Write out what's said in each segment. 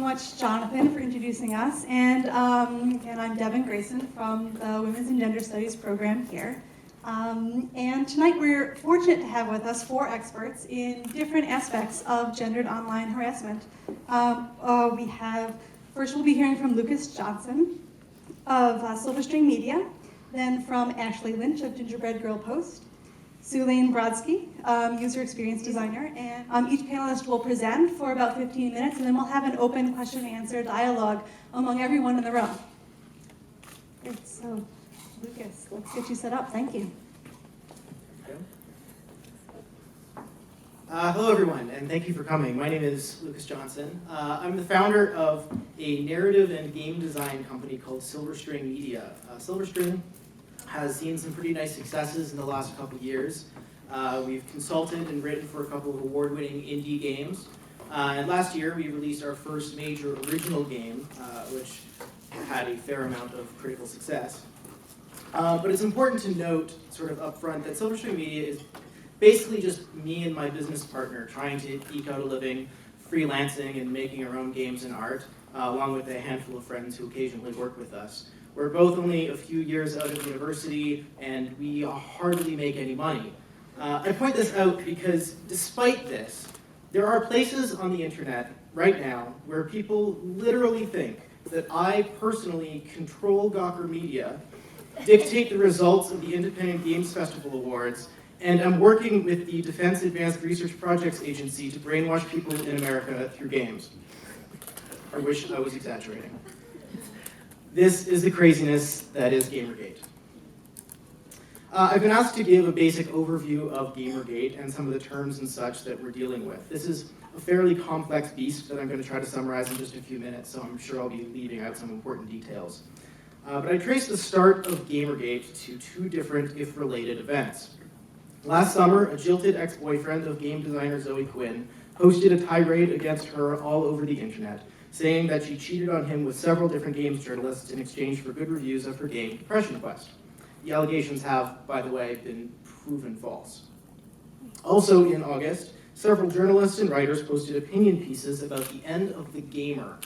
much, Jonathan, for introducing us. And I'm Devin Grayson from the Women's and Gender Studies program here. And tonight we're fortunate to have with us 4 experts in different aspects of gendered online harassment. First we'll be hearing from Lucas Johnson of Silverstring Media, then from Ashley Lynch of Gingerbreadgirl Post, Su-Laine Brodsky, user experience designer, and each panelist will present for about 15 minutes, and then we'll have an open question and answer dialogue among everyone in the room. Great, so Lucas, let's get you set up. Thank you. Hello everyone, and thank you for coming. My name is Lucas Johnson. I'm the founder of a narrative and game design company called Silverstring Media. Silverstring has seen some pretty nice successes in the last couple years. We've consulted and written for a couple of award-winning indie games. And last year we released our first major original game, which had a fair amount of critical success. But it's important to note, sort of up front, that Silverstring Media is basically just me and my business partner trying to eke out a living, freelancing and making our own games and art, along with a handful of friends who occasionally work with us. We're both only a few years out of university, and we hardly make any money. I point this out because despite this, there are places on the internet right now where people literally think that I personally control Gawker Media, dictate the results of the Independent Games Festival Awards, and I'm working with the Defense Advanced Research Projects Agency to brainwash people in America through games. I wish I was exaggerating. This is the craziness that is Gamergate. I've been asked to give a basic overview of Gamergate and some of the terms and such that we're dealing with. This is a fairly complex beast that I'm going to try to summarize in just a few minutes, so I'm sure I'll be leaving out some important details. But I traced the start of Gamergate to 2 different, if related, events. Last summer, a jilted ex-boyfriend of game designer Zoe Quinn posted a tirade against her all over the internet, saying that she cheated on him with several different games journalists in exchange for good reviews of her game, Depression Quest. The allegations have, by the way, been proven false. Also in August, several journalists and writers posted opinion pieces about the end of the gamer,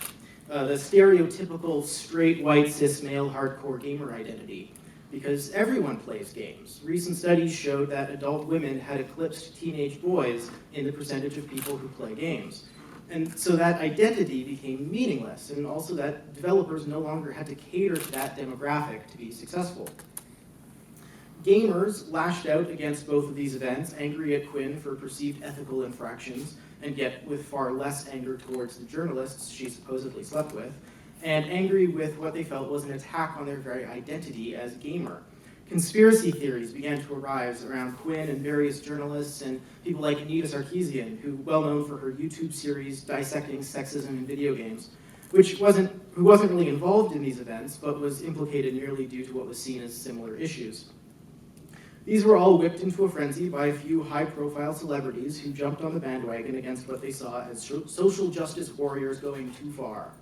the stereotypical straight, white, cis, male, hardcore gamer identity. Because everyone plays games. Recent studies showed that adult women had eclipsed teenage boys in the percentage of people who play games. And so that identity became meaningless, and also that developers no longer had to cater to that demographic to be successful. Gamers lashed out against both of these events, angry at Quinn for perceived ethical infractions, and yet with far less anger towards the journalists she supposedly slept with, and angry with what they felt was an attack on their very identity as gamer. Conspiracy theories began to arise around Quinn and various journalists and people like Anita Sarkeesian, who well known for her YouTube series dissecting sexism in video games, who wasn't really involved in these events, but was implicated merely due to what was seen as similar issues. These were all whipped into a frenzy by a few high-profile celebrities who jumped on the bandwagon against what they saw as social justice warriors going too far.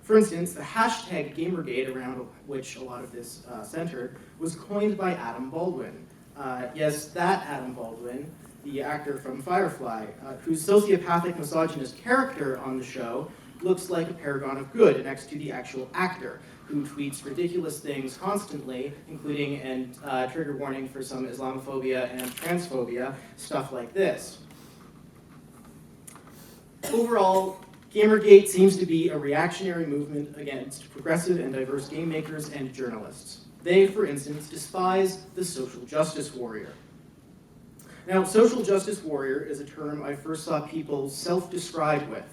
For instance, the hashtag Gamergate, around which a lot of this centered, was coined by Adam Baldwin. Yes, that Adam Baldwin, the actor from Firefly, whose sociopathic misogynist character on the show looks like a paragon of good next to the actual actor, who tweets ridiculous things constantly, including a trigger warning for some Islamophobia and transphobia, stuff like this. Overall, Gamergate seems to be a reactionary movement against progressive and diverse game makers and journalists. They, for instance, despise the social justice warrior. Now, social justice warrior is a term I first saw people self-describe with.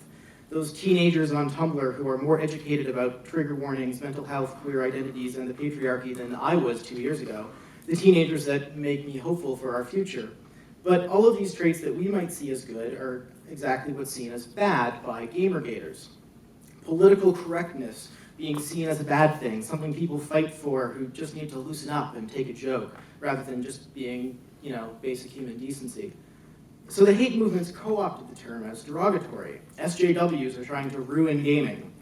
Those teenagers on Tumblr who are more educated about trigger warnings, mental health, queer identities, and the patriarchy than I was 2 years ago. The teenagers that make me hopeful for our future. But all of these traits that we might see as good are exactly what's seen as bad by Gamergaters. Political correctness being seen as a bad thing, something people fight for who just need to loosen up and take a joke, rather than just being, basic human decency. So the hate movements co-opted the term as derogatory. SJWs are trying to ruin gaming.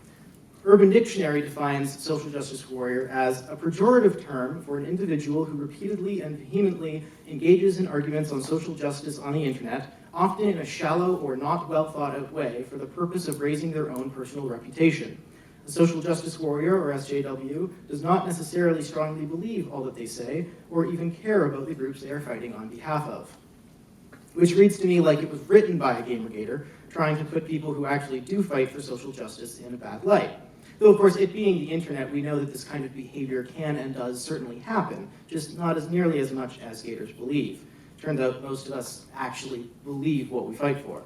Urban Dictionary defines social justice warrior as a pejorative term for an individual who repeatedly and vehemently engages in arguments on social justice on the internet, often in a shallow or not well thought out way for the purpose of raising their own personal reputation. A social justice warrior, or SJW, does not necessarily strongly believe all that they say, or even care about the groups they are fighting on behalf of. Which reads to me like it was written by a Gamergater, trying to put people who actually do fight for social justice in a bad light. Though, of course, it being the internet, we know that this kind of behavior can and does certainly happen, just not as nearly as much as Gators believe. Turns out most of us actually believe what we fight for.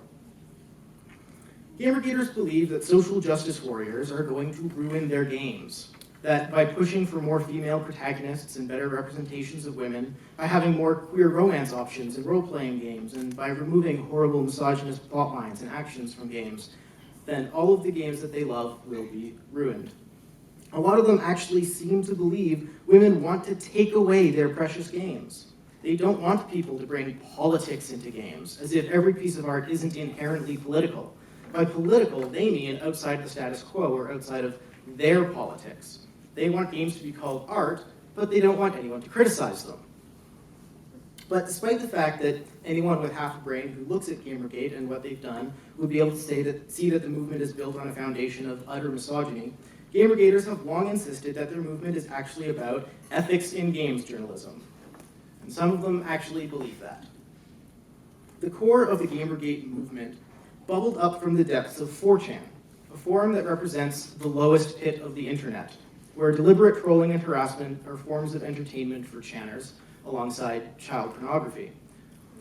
Gamergaters believe that social justice warriors are going to ruin their games. That by pushing for more female protagonists and better representations of women, by having more queer romance options in role-playing games, and by removing horrible misogynist plotlines and actions from games, then all of the games that they love will be ruined. A lot of them actually seem to believe women want to take away their precious games. They don't want people to bring politics into games, as if every piece of art isn't inherently political. By political, they mean outside the status quo or outside of their politics. They want games to be called art, but they don't want anyone to criticize them. But despite the fact that anyone with half a brain who looks at Gamergate and what they've done would be able to see that the movement is built on a foundation of utter misogyny, Gamergaters have long insisted that their movement is actually about ethics in games journalism. And some of them actually believe that. The core of the Gamergate movement bubbled up from the depths of 4chan, a forum that represents the lowest pit of the internet, where deliberate trolling and harassment are forms of entertainment for channers, alongside child pornography.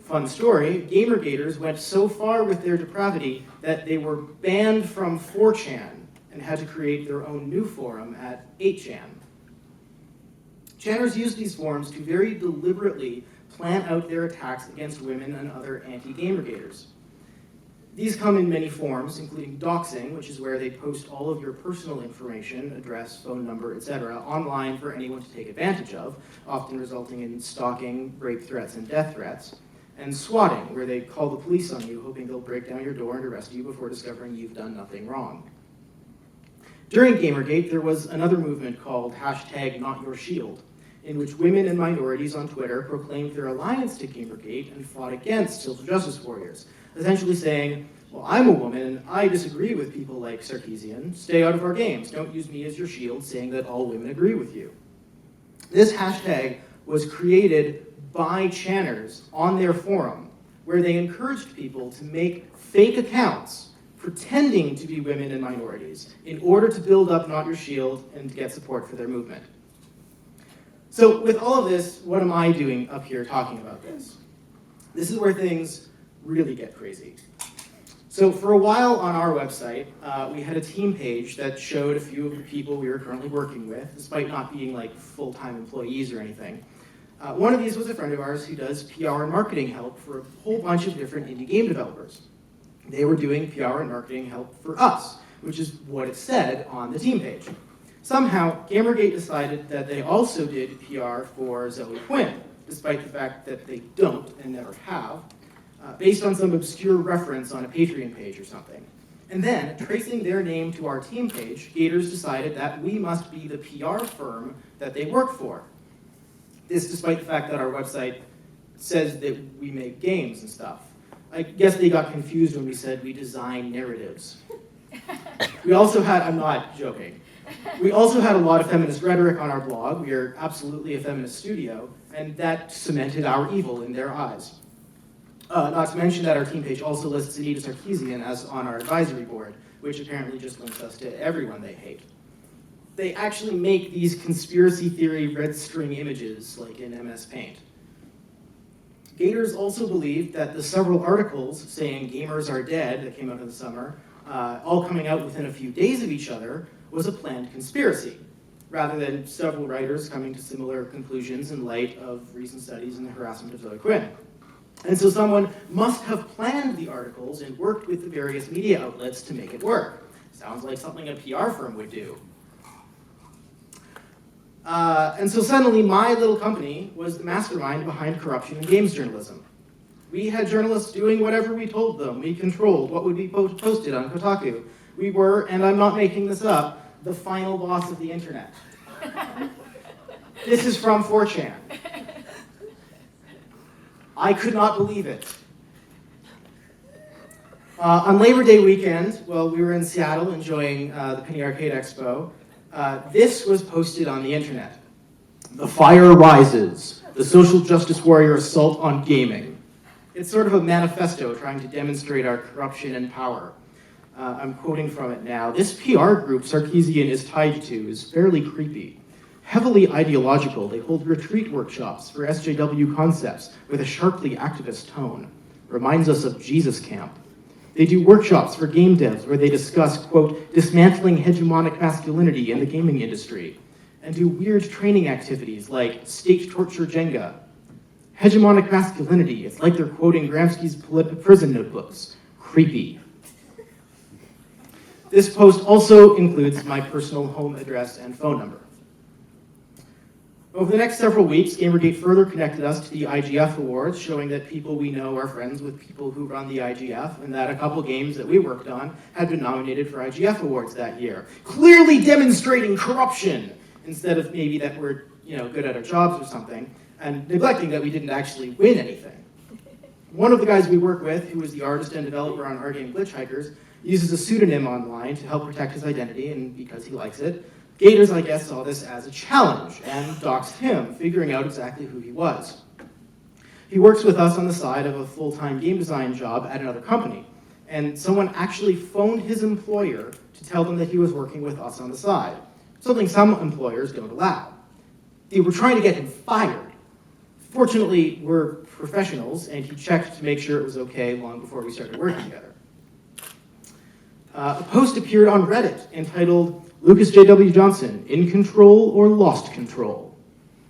Fun story, Gamergaters went so far with their depravity that they were banned from 4chan and had to create their own new forum at 8chan. Channers used these forums to very deliberately plan out their attacks against women and other anti-Gamergaters. These come in many forms, including doxing, which is where they post all of your personal information, address, phone number, etc., online for anyone to take advantage of, often resulting in stalking, rape threats, and death threats. And swatting, where they call the police on you, hoping they'll break down your door and arrest you before discovering you've done nothing wrong. During Gamergate, there was another movement called #NotYourShield, in which women and minorities on Twitter proclaimed their alliance to Gamergate and fought against social justice warriors, essentially saying, well, I'm a woman and I disagree with people like Sarkeesian. Stay out of our games. Don't use me as your shield, saying that all women agree with you. This hashtag was created by channers on their forum, where they encouraged people to make fake accounts pretending to be women and minorities in order to build up Not Your Shield and to get support for their movement. So with all of this, what am I doing up here talking about this? This is where things really get crazy. So for a while on our website, we had a team page that showed a few of the people we were currently working with, despite not being like full-time employees or anything. One of these was a friend of ours who does PR and marketing help for a whole bunch of different indie game developers. They were doing PR and marketing help for us, which is what it said on the team page. Somehow, Gamergate decided that they also did PR for Zoe Quinn, despite the fact that they don't and never have, based on some obscure reference on a Patreon page or something. And then, tracing their name to our team page, Gators decided that we must be the PR firm that they work for. This despite the fact that our website says that we make games and stuff. I guess they got confused when we said we design narratives. We also had, I'm not joking, we also had a lot of feminist rhetoric on our blog. We are absolutely a feminist studio, and that cemented our evil in their eyes. Not to mention that our team page also lists Anita Sarkeesian as on our advisory board, which apparently just links us to everyone they hate. They actually make these conspiracy theory red string images, like in MS Paint. Gators also believed that the several articles saying gamers are dead that came out in the summer, all coming out within a few days of each other, was a planned conspiracy, rather than several writers coming to similar conclusions in light of recent studies in the harassment of Zoe Quinn. And so someone must have planned the articles and worked with the various media outlets to make it work. Sounds like something a PR firm would do. And so suddenly my little company was the mastermind behind corruption in games journalism. We had journalists doing whatever we told them. We controlled what would be posted on Kotaku. We were, and I'm not making this up, the final boss of the internet. This is from 4chan. I could not believe it. On Labor Day weekend, while we were in Seattle enjoying the Penny Arcade Expo, this was posted on the internet. "The fire rises. The social justice warrior assault on gaming." It's sort of a manifesto trying to demonstrate our corruption and power. I'm quoting from it now. "This PR group Sarkeesian is tied to is fairly creepy. Heavily ideological, they hold retreat workshops for SJW concepts with a sharply activist tone. Reminds us of Jesus Camp. They do workshops for game devs where they discuss, quote, dismantling hegemonic masculinity in the gaming industry, and do weird training activities like state torture Jenga. Hegemonic masculinity, it's like they're quoting Gramsci's prison notebooks. Creepy." This post also includes my personal home address and phone number. Over the next several weeks, Gamergate further connected us to the IGF Awards, showing that people we know are friends with people who run the IGF, and that a couple games that we worked on had been nominated for IGF Awards that year, clearly demonstrating corruption, instead of maybe that we're good at our jobs or something, and neglecting that we didn't actually win anything. One of the guys we work with, who is the artist and developer on our game Glitch Hikers, uses a pseudonym online to help protect his identity, and because he likes it. Gators, I guess, saw this as a challenge and doxed him, figuring out exactly who he was. He works with us on the side of a full-time game design job at another company, and someone actually phoned his employer to tell them that he was working with us on the side, something some employers don't allow. They were trying to get him fired. Fortunately, we're professionals, and he checked to make sure it was okay long before we started working together. A post appeared on Reddit entitled, "Lucas J.W. Johnson, in control or lost control?"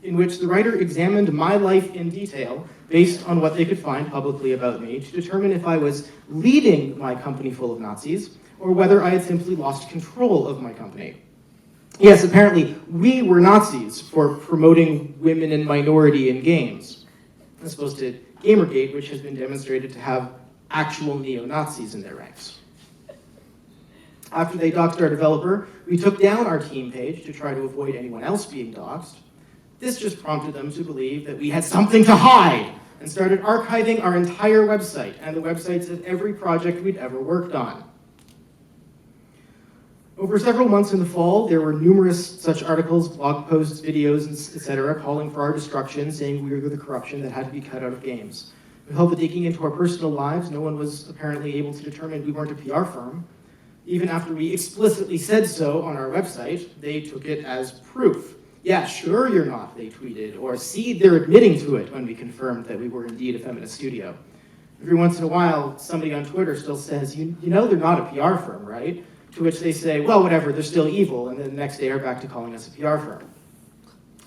in which the writer examined my life in detail based on what they could find publicly about me to determine if I was leading my company full of Nazis or whether I had simply lost control of my company. Yes, apparently we were Nazis for promoting women and minority in games, as opposed to Gamergate, which has been demonstrated to have actual neo-Nazis in their ranks. After they doxed our developer, we took down our team page to try to avoid anyone else being doxed. This just prompted them to believe that we had something to hide and started archiving our entire website and the websites of every project we'd ever worked on. Over several months in the fall, there were numerous such articles, blog posts, videos, etc., calling for our destruction, saying we were the corruption that had to be cut out of games. We held the digging into our personal lives. No one was apparently able to determine we weren't a PR firm. Even after we explicitly said so on our website, they took it as proof. "Yeah, sure you're not," they tweeted, or "see, they're admitting to it," when we confirmed that we were indeed a feminist studio. Every once in a while, somebody on Twitter still says, you know they're not a PR firm, right? To which they say, well, whatever, they're still evil, and then the next day are back to calling us a PR firm.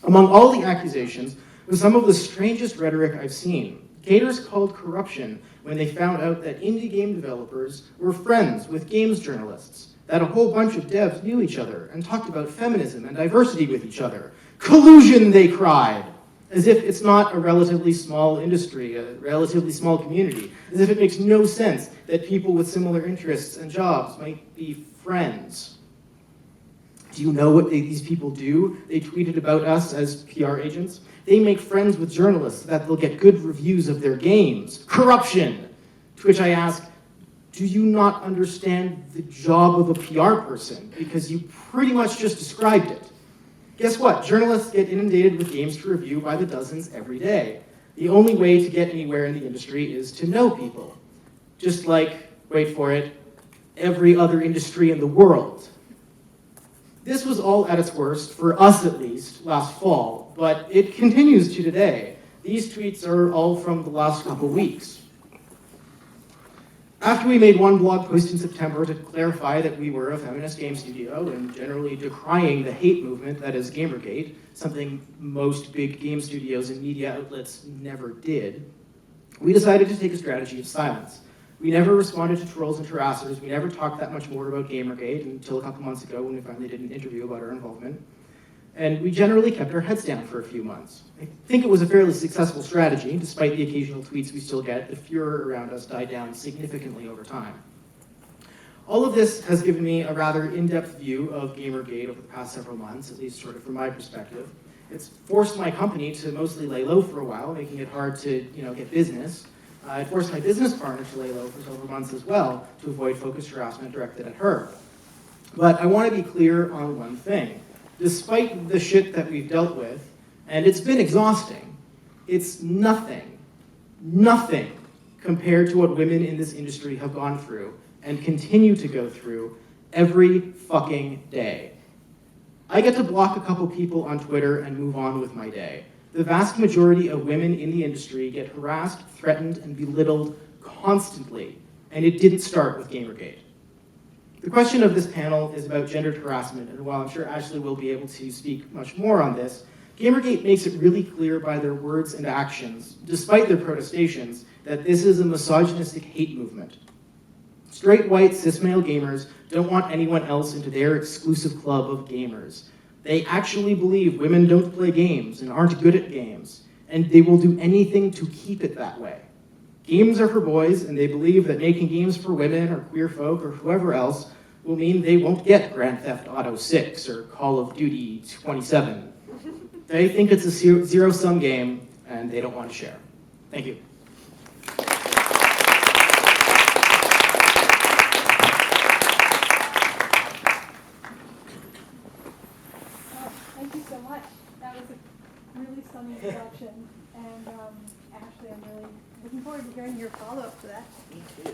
Among all the accusations was some of the strangest rhetoric I've seen. Gators called corruption when they found out that indie game developers were friends with games journalists, that a whole bunch of devs knew each other and talked about feminism and diversity with each other. Collusion, they cried, as if it's not a relatively small industry, a relatively small community, as if it makes no sense that people with similar interests and jobs might be friends. Do you know what these people do? They tweeted about us as PR agents. They make friends with journalists so that they'll get good reviews of their games. Corruption! To which I ask, do you not understand the job of a PR person? Because you pretty much just described it. Guess what? Journalists get inundated with games to review by the dozens every day. The only way to get anywhere in the industry is to know people. Just like, wait for it, every other industry in the world. This was all at its worst, for us at least, last fall, but it continues to today. These tweets are all from the last couple weeks. After we made one blog post in September to clarify that we were a feminist game studio and generally decrying the hate movement that is Gamergate, something most big game studios and media outlets never did, we decided to take a strategy of silence. We never responded to trolls and harassers. We never talked that much more about Gamergate until a couple months ago when we finally did an interview about our involvement. And we generally kept our heads down for a few months. I think it was a fairly successful strategy. Despite the occasional tweets we still get, the furor around us died down significantly over time. All of this has given me a rather in-depth view of Gamergate over the past several months, at least sort of from my perspective. It's forced my company to mostly lay low for a while, making it hard to get business. I forced my business partner to lay low for several months as well to avoid focused harassment directed at her. But I want to be clear on one thing. Despite the shit that we've dealt with, and it's been exhausting, it's nothing compared to what women in this industry have gone through and continue to go through every fucking day. I get to block a couple people on Twitter and move on with my day. The vast majority of women in the industry get harassed, threatened, and belittled constantly, and it didn't start with Gamergate. The question of this panel is about gendered harassment, and while I'm sure Ashley will be able to speak much more on this, Gamergate makes it really clear by their words and actions, despite their protestations, that this is a misogynistic hate movement. Straight, white, cis male gamers don't want anyone else into their exclusive club of gamers. They actually believe women don't play games and aren't good at games, and they will do anything to keep it that way. Games are for boys, and they believe that making games for women or queer folk or whoever else will mean they won't get Grand Theft Auto 6 or Call of Duty 27. They think it's a zero-sum game, and they don't want to share. Thank you. Thank you so much. That was a really stunning introduction. And Ashley, I'm really looking forward to hearing your follow-up to that. Me too.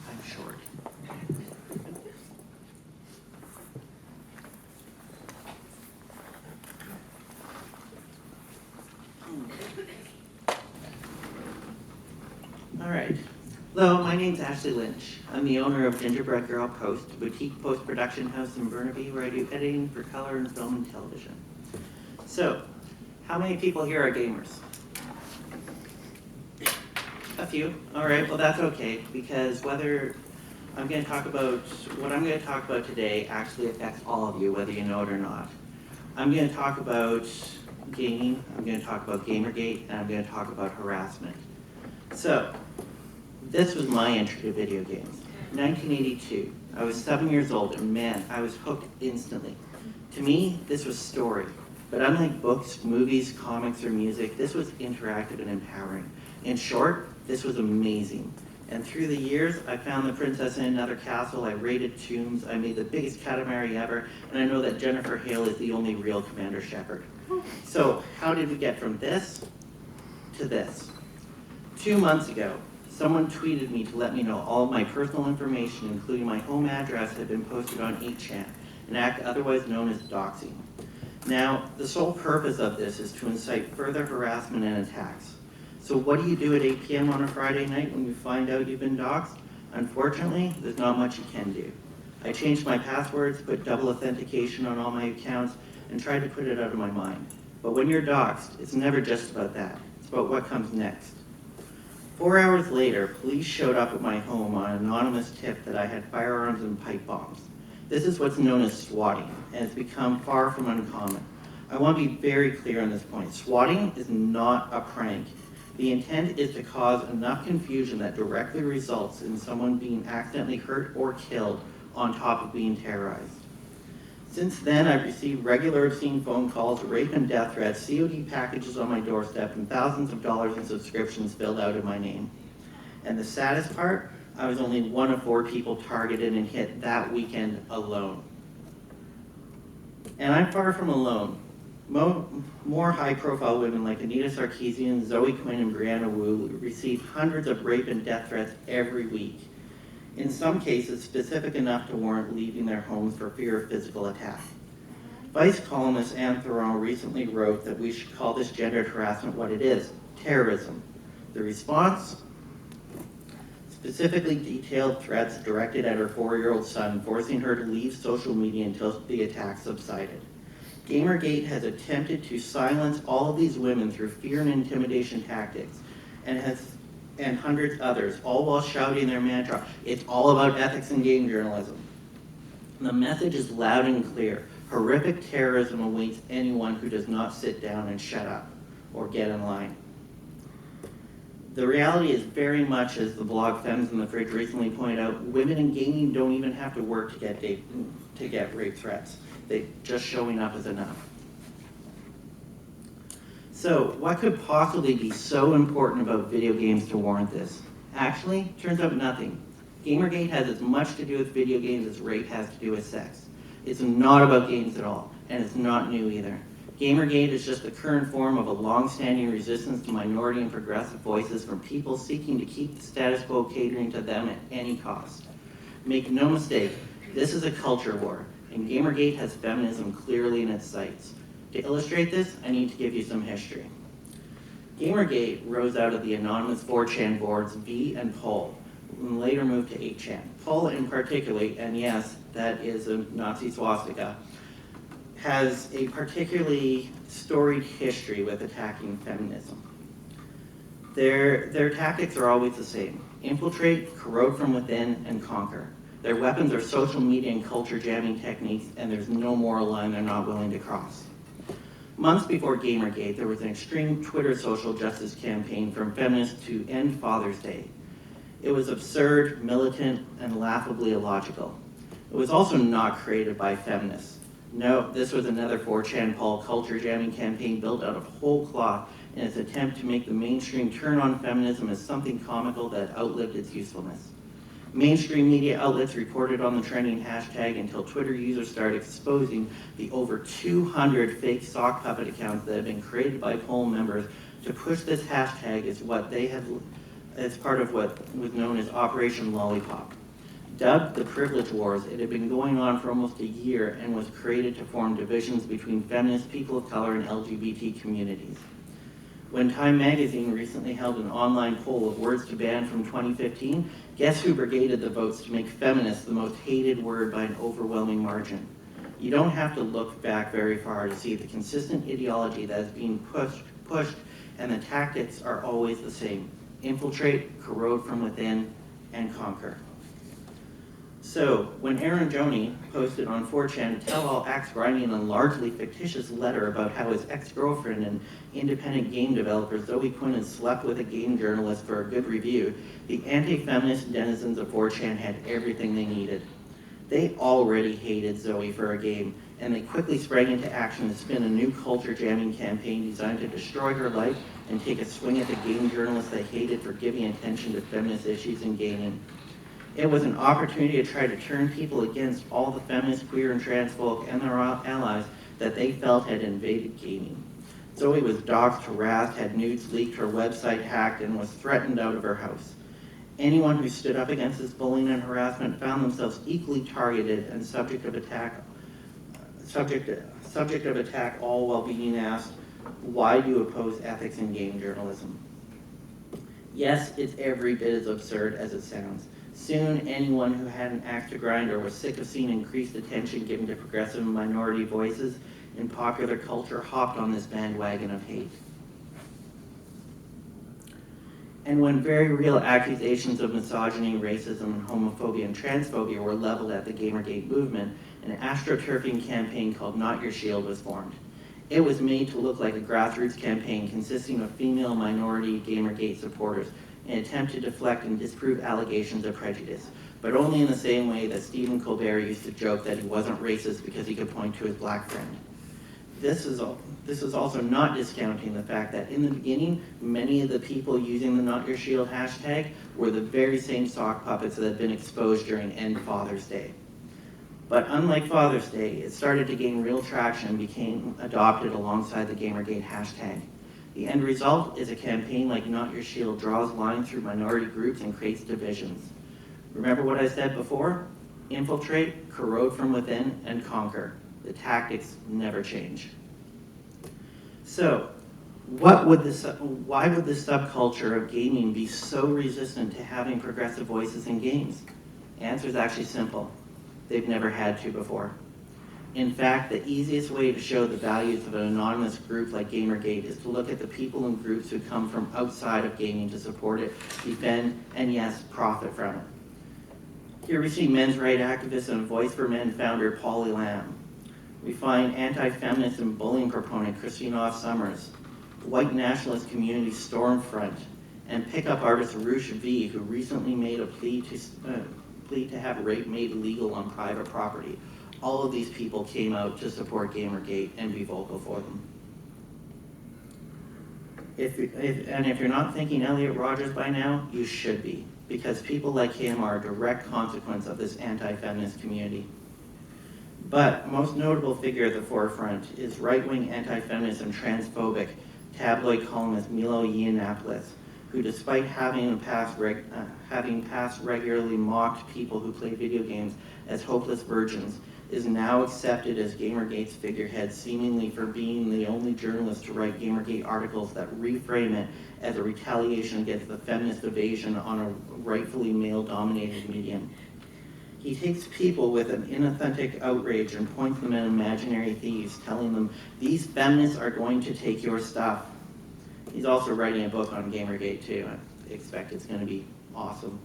I'm short. All right. Hello, my name's Ashley Lynch. I'm the owner of Gingerbreadgirl Post, a boutique post-production house in Burnaby where I do editing for color and film and television. So, how many people here are gamers? A few. All right, well that's okay, because what I'm going to talk about today actually affects all of you, whether you know it or not. I'm going to talk about gaming, I'm going to talk about Gamergate, and I'm going to talk about harassment. So, this was my entry to video games. 1982. I was 7 years old, and man, I was hooked instantly. To me, this was story. But unlike books, movies, comics, or music, this was interactive and empowering. In short, this was amazing. And through the years, I found the princess in another castle, I raided tombs, I made the biggest Katamari ever, and I know that Jennifer Hale is the only real Commander Shepard. So, how did we get from this to this? 2 months ago, someone tweeted me to let me know all of my personal information, including my home address, had been posted on 8chan, an act otherwise known as doxing. Now, the sole purpose of this is to incite further harassment and attacks. So what do you do at 8 p.m. on a Friday night when you find out you've been doxed? Unfortunately, there's not much you can do. I changed my passwords, put double authentication on all my accounts, and tried to put it out of my mind. But when you're doxed, it's never just about that. It's about what comes next. 4 hours later, police showed up at my home on an anonymous tip that I had firearms and pipe bombs. This is what's known as swatting, and it's become far from uncommon. I want to be very clear on this point. Swatting is not a prank. The intent is to cause enough confusion that directly results in someone being accidentally hurt or killed on top of being terrorized. Since then, I've received regular obscene phone calls, rape and death threats, COD packages on my doorstep, and thousands of dollars in subscriptions filled out in my name. And the saddest part, I was only one of 4 people targeted and hit that weekend alone. And I'm far from alone. More high-profile women like Anita Sarkeesian, Zoe Quinn, and Brianna Wu receive hundreds of rape and death threats every week. In some cases, specific enough to warrant leaving their homes for fear of physical attack. Vice columnist Anne Theron recently wrote that we should call this gendered harassment what it is, terrorism. The response? Specifically detailed threats directed at her 4-year-old son, forcing her to leave social media until the attack subsided. Gamergate has attempted to silence all of these women through fear and intimidation tactics, and hundreds others, all while shouting their mantra, it's all about ethics in game journalism. The message is loud and clear. Horrific terrorism awaits anyone who does not sit down and shut up or get in line. The reality is very much, as the blog Femmes in the Fridge recently pointed out, women in gaming don't even have to work to get rape threats. Just showing up is enough. So, what could possibly be so important about video games to warrant this? Actually, turns out nothing. Gamergate has as much to do with video games as rape has to do with sex. It's not about games at all, and it's not new either. Gamergate is just the current form of a long-standing resistance to minority and progressive voices from people seeking to keep the status quo catering to them at any cost. Make no mistake, this is a culture war, and Gamergate has feminism clearly in its sights. To illustrate this, I need to give you some history. Gamergate rose out of the anonymous 4chan boards V and Poll, and later moved to 8chan. Poll in particular, and yes, that is a Nazi swastika, has a particularly storied history with attacking feminism. Their tactics are always the same: infiltrate, corrode from within, and conquer. Their weapons are social media and culture jamming techniques, and there's no moral line they're not willing to cross. Months before Gamergate, there was an extreme Twitter social justice campaign from feminists to end Father's Day. It was absurd, militant, and laughably illogical. It was also not created by feminists. No, this was another 4chan Paul culture jamming campaign built out of whole cloth in its attempt to make the mainstream turn on feminism as something comical that outlived its usefulness. Mainstream media outlets reported on the trending hashtag until Twitter users started exposing the over 200 fake sock puppet accounts that had been created by poll members to push this hashtag as part of what was known as Operation Lollipop. Dubbed the Privilege Wars, it had been going on for almost a year and was created to form divisions between feminist, people of color, and LGBT communities. When Time magazine recently held an online poll of words to ban from 2015, guess who brigaded the votes to make feminist the most hated word by an overwhelming margin? You don't have to look back very far to see the consistent ideology that is being pushed, and the tactics are always the same: infiltrate, corrode from within, and conquer. So, when Aaron Joni posted on 4chan a tell-all axe-grinding and largely fictitious letter about how his ex-girlfriend and independent game developer Zoe Quinn had slept with a game journalist for a good review, the anti-feminist denizens of 4chan had everything they needed. They already hated Zoe for a game, and they quickly sprang into action to spin a new culture-jamming campaign designed to destroy her life and take a swing at the game journalist they hated for giving attention to feminist issues in gaming. It was an opportunity to try to turn people against all the feminist, queer, and trans folk and their allies that they felt had invaded gaming. Zoe was doxxed, harassed, had nudes leaked, her website hacked, and was threatened out of her house. Anyone who stood up against this bullying and harassment found themselves equally targeted and subject of attack, all while being asked, why do you oppose ethics in game journalism? Yes, it's every bit as absurd as it sounds. Soon, anyone who had an axe to grind or was sick of seeing increased attention given to progressive and minority voices in popular culture hopped on this bandwagon of hate. And when very real accusations of misogyny, racism, and homophobia and transphobia were leveled at the Gamergate movement, an astroturfing campaign called Not Your Shield was formed. It was made to look like a grassroots campaign consisting of female minority Gamergate supporters in an attempt to deflect and disprove allegations of prejudice, but only in the same way that Stephen Colbert used to joke that he wasn't racist because he could point to his black friend. This is also not discounting the fact that in the beginning, many of the people using the Not Your Shield hashtag were the very same sock puppets that had been exposed during End Father's Day. But unlike Father's Day, it started to gain real traction and became adopted alongside the Gamergate hashtag. The end result is a campaign like Not Your Shield draws lines through minority groups and creates divisions. Remember what I said before? Infiltrate, corrode from within, and conquer. The tactics never change. So, why would this subculture of gaming be so resistant to having progressive voices in games? The answer is actually simple. They've never had to before. In fact, the easiest way to show the values of an anonymous group like Gamergate is to look at the people and groups who come from outside of gaming to support it, defend, and yes, profit from it. Here we see men's rights activist and Voice for Men founder Polly Lamb. We find anti-feminist and bullying proponent Christine Summers, the white nationalist community Stormfront, and pickup artist Arush V, who recently made a plea to have rape made illegal on private property. All of these people came out to support Gamergate and be vocal for them. If you're not thinking Elliot Rogers by now, you should be, because people like him are a direct consequence of this anti-feminist community. But most notable figure at the forefront is right-wing anti-feminist and transphobic tabloid columnist Milo Yiannopoulos, who despite having past regularly mocked people who play video games as hopeless virgins, is now accepted as Gamergate's figurehead, seemingly for being the only journalist to write Gamergate articles that reframe it as a retaliation against the feminist evasion on a rightfully male-dominated medium. He takes people with an inauthentic outrage and points them at imaginary thieves, telling them, these feminists are going to take your stuff. He's also writing a book on Gamergate too. I expect it's going to be awesome.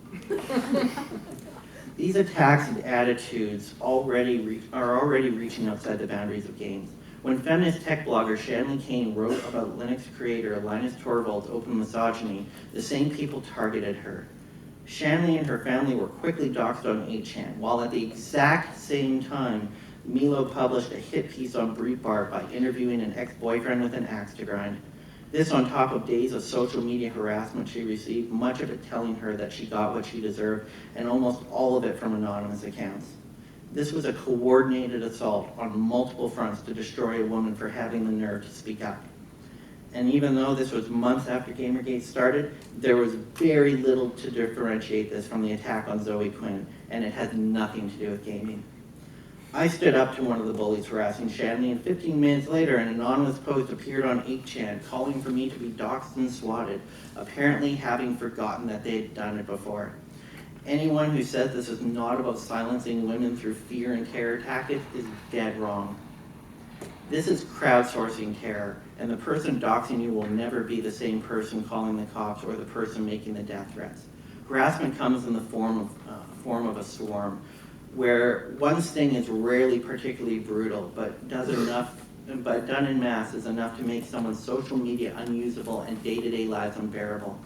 These attacks and attitudes are already reaching outside the boundaries of games. When feminist tech blogger Shanley Kane wrote about Linux creator Linus Torvalds' open misogyny, the same people targeted her. Shanley and her family were quickly doxxed on 8chan, while at the exact same time, Milo published a hit piece on Breitbart by interviewing an ex-boyfriend with an axe to grind. This on top of days of social media harassment she received, much of it telling her that she got what she deserved, and almost all of it from anonymous accounts. This was a coordinated assault on multiple fronts to destroy a woman for having the nerve to speak up. And even though this was months after Gamergate started, there was very little to differentiate this from the attack on Zoe Quinn, and it had nothing to do with gaming. I stood up to one of the bullies harassing Shanley, and 15 minutes later, an anonymous post appeared on 8chan calling for me to be doxxed and swatted, apparently having forgotten that they had done it before. Anyone who says this is not about silencing women through fear and terror tactics is dead wrong. This is crowdsourcing terror, and the person doxing you will never be the same person calling the cops or the person making the death threats. Harassment comes in the form of a swarm, where one sting is rarely particularly brutal, but done en masse is enough to make someone's social media unusable and day-to-day lives unbearable.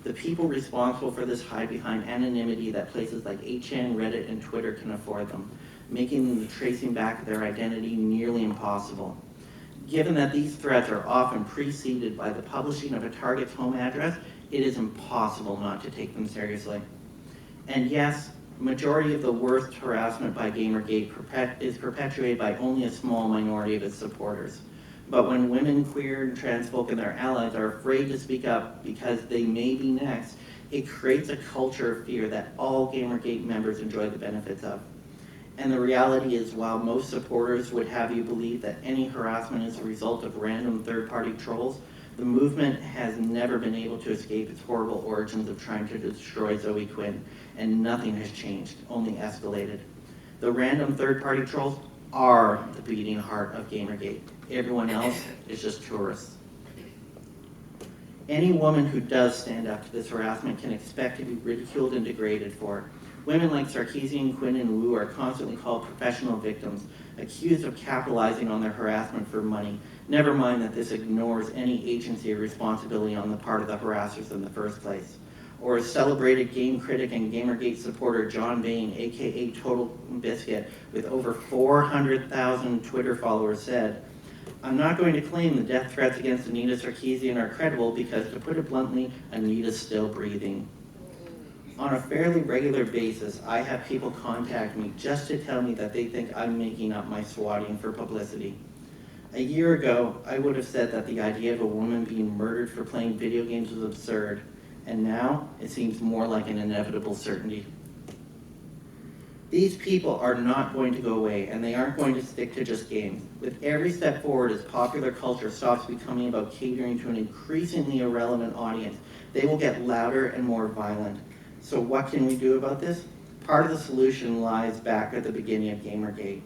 The people responsible for this hide behind anonymity that places like 8chan, Reddit, and Twitter can afford them, making the tracing back of their identity nearly impossible. Given that these threats are often preceded by the publishing of a target's home address, it is impossible not to take them seriously. And yes, the majority of the worst harassment by Gamergate is perpetuated by only a small minority of its supporters. But when women, queer, and trans folk and their allies are afraid to speak up because they may be next, it creates a culture of fear that all Gamergate members enjoy the benefits of. And the reality is, while most supporters would have you believe that any harassment is a result of random third-party trolls, the movement has never been able to escape its horrible origins of trying to destroy Zoe Quinn, and nothing has changed, only escalated. The random third-party trolls are the beating heart of Gamergate. Everyone else is just tourists. Any woman who does stand up to this harassment can expect to be ridiculed and degraded for it. Women like Sarkeesian, Quinn, and Wu are constantly called professional victims, accused of capitalizing on their harassment for money. Never mind that this ignores any agency or responsibility on the part of the harassers in the first place. Or as celebrated game critic and Gamergate supporter John Bain, aka Total Biscuit, with over 400,000 Twitter followers said, "I'm not going to claim the death threats against Anita Sarkeesian are credible because, to put it bluntly, Anita's still breathing." On a fairly regular basis, I have people contact me just to tell me that they think I'm making up my swatting for publicity. A year ago, I would have said that the idea of a woman being murdered for playing video games was absurd, and now it seems more like an inevitable certainty. These people are not going to go away, and they aren't going to stick to just games. With every step forward as popular culture stops becoming about catering to an increasingly irrelevant audience, they will get louder and more violent. So what can we do about this? Part of the solution lies back at the beginning of Gamergate.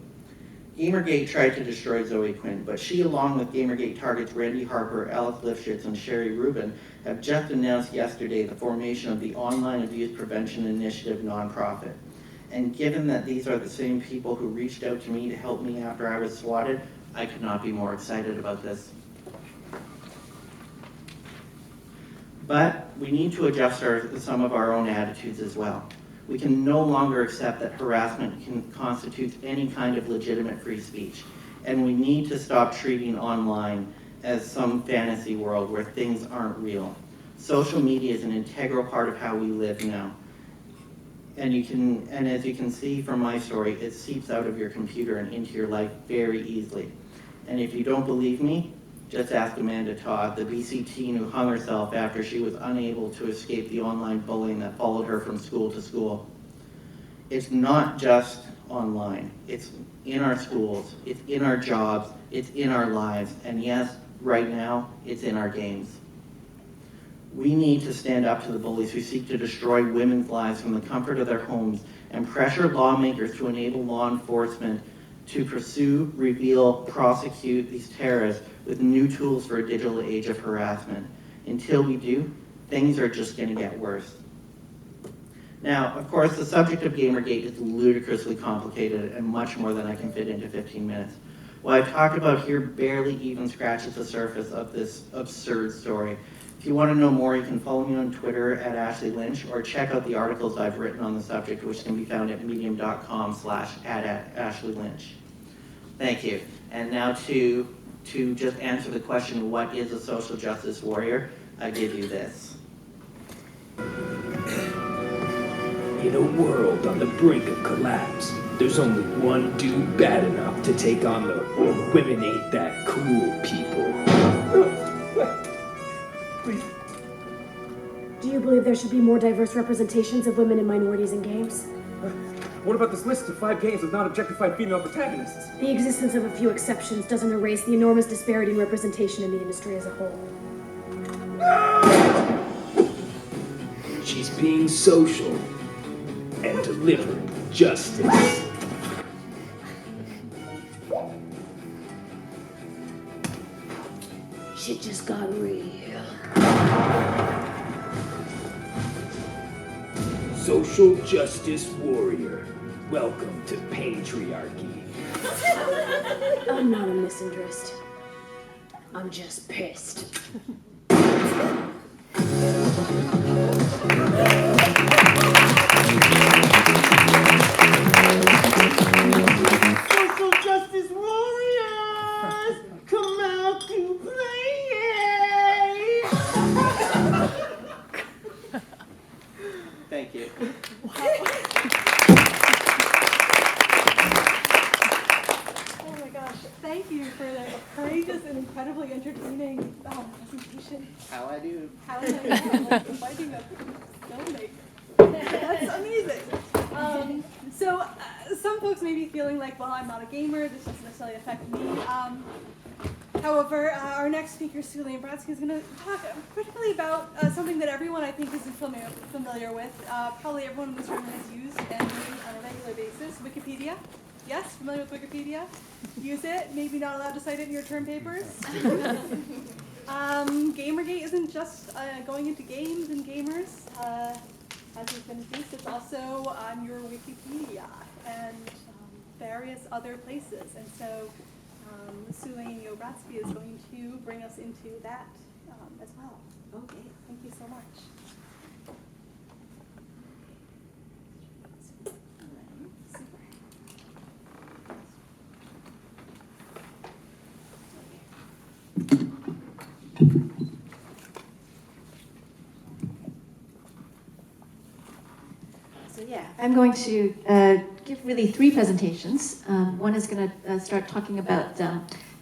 Gamergate tried to destroy Zoe Quinn, but she, along with Gamergate targets Randy Harper, Alex Lifshitz, and Sherry Rubin, have just announced yesterday the formation of the Online Abuse Prevention Initiative nonprofit. And given that these are the same people who reached out to me to help me after I was swatted, I could not be more excited about this. But we need to adjust some of our own attitudes as well. We can no longer accept that harassment constitutes any kind of legitimate free speech. And we need to stop treating online as some fantasy world where things aren't real. Social media is an integral part of how we live now. And as you can see from my story, it seeps out of your computer and into your life very easily. And if you don't believe me, just ask Amanda Todd, the BC teen who hung herself after she was unable to escape the online bullying that followed her from school to school. It's not just online. It's in our schools, it's in our jobs, it's in our lives, and yes, right now, it's in our games. We need to stand up to the bullies who seek to destroy women's lives from the comfort of their homes and pressure lawmakers to enable law enforcement to pursue, reveal, prosecute these terrorists with new tools for a digital age of harassment. Until we do, things are just going to get worse. Now, of course, the subject of Gamergate is ludicrously complicated and much more than I can fit into 15 minutes. What I've talked about here barely even scratches the surface of this absurd story. If you want to know more, you can follow me on Twitter at Ashley Lynch or check out the articles I've written on the subject, which can be found at medium.com/@AshleyLynch. Thank you. And now to just answer the question, what is a social justice warrior? I give you this. In a world on the brink of collapse, there's only one dude bad enough to take on the women ain't that cool people. Do you believe there should be more diverse representations of women and minorities in games? What about this list of 5 games with non-objectified female protagonists? The existence of a few exceptions doesn't erase the enormous disparity in representation in the industry as a whole. She's being social and delivering justice. Shit just got real. Social justice warrior. Welcome to patriarchy. I'm not a misinterest. I'm just pissed. Social justice warriors, come out to play! Thank you. Oh my gosh, thank you for the courageous and incredibly entertaining presentation. How I do? How did I know? Like fighting a filmmaker. That's amazing. Some folks may be feeling like, well, I'm not a gamer, this doesn't necessarily affect me. However, our next speaker, Su-Laine Yeo Brodsky, is going to talk particularly about something that everyone, I think, is familiar with. Probably everyone in this room has used and used on a regular basis. Wikipedia. Yes, familiar with Wikipedia? Use it. Maybe not allowed to cite it in your term papers. Gamergate isn't just going into games and gamers. As has been introduced, it's also on your Wikipedia and various other places. And so Su-Laine Yeo Brodsky is going to bring us into that as well. Okay, thank you so much. So yeah, I'm going to give really 3 presentations. One is going to start talking about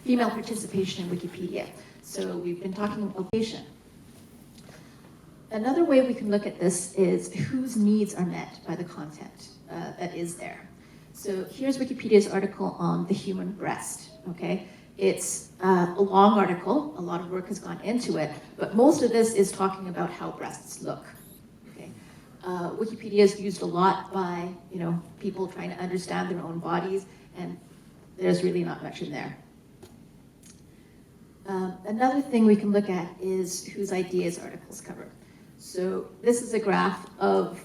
female participation in Wikipedia. So we've been talking about location. Another way we can look at this is whose needs are met by the content that is there. So here's Wikipedia's article on the human breast, okay? It's a long article, a lot of work has gone into it, but most of this is talking about how breasts look. Wikipedia is used a lot by, people trying to understand their own bodies, and there's really not much in there. Another thing we can look at is whose ideas articles cover. So this is a graph of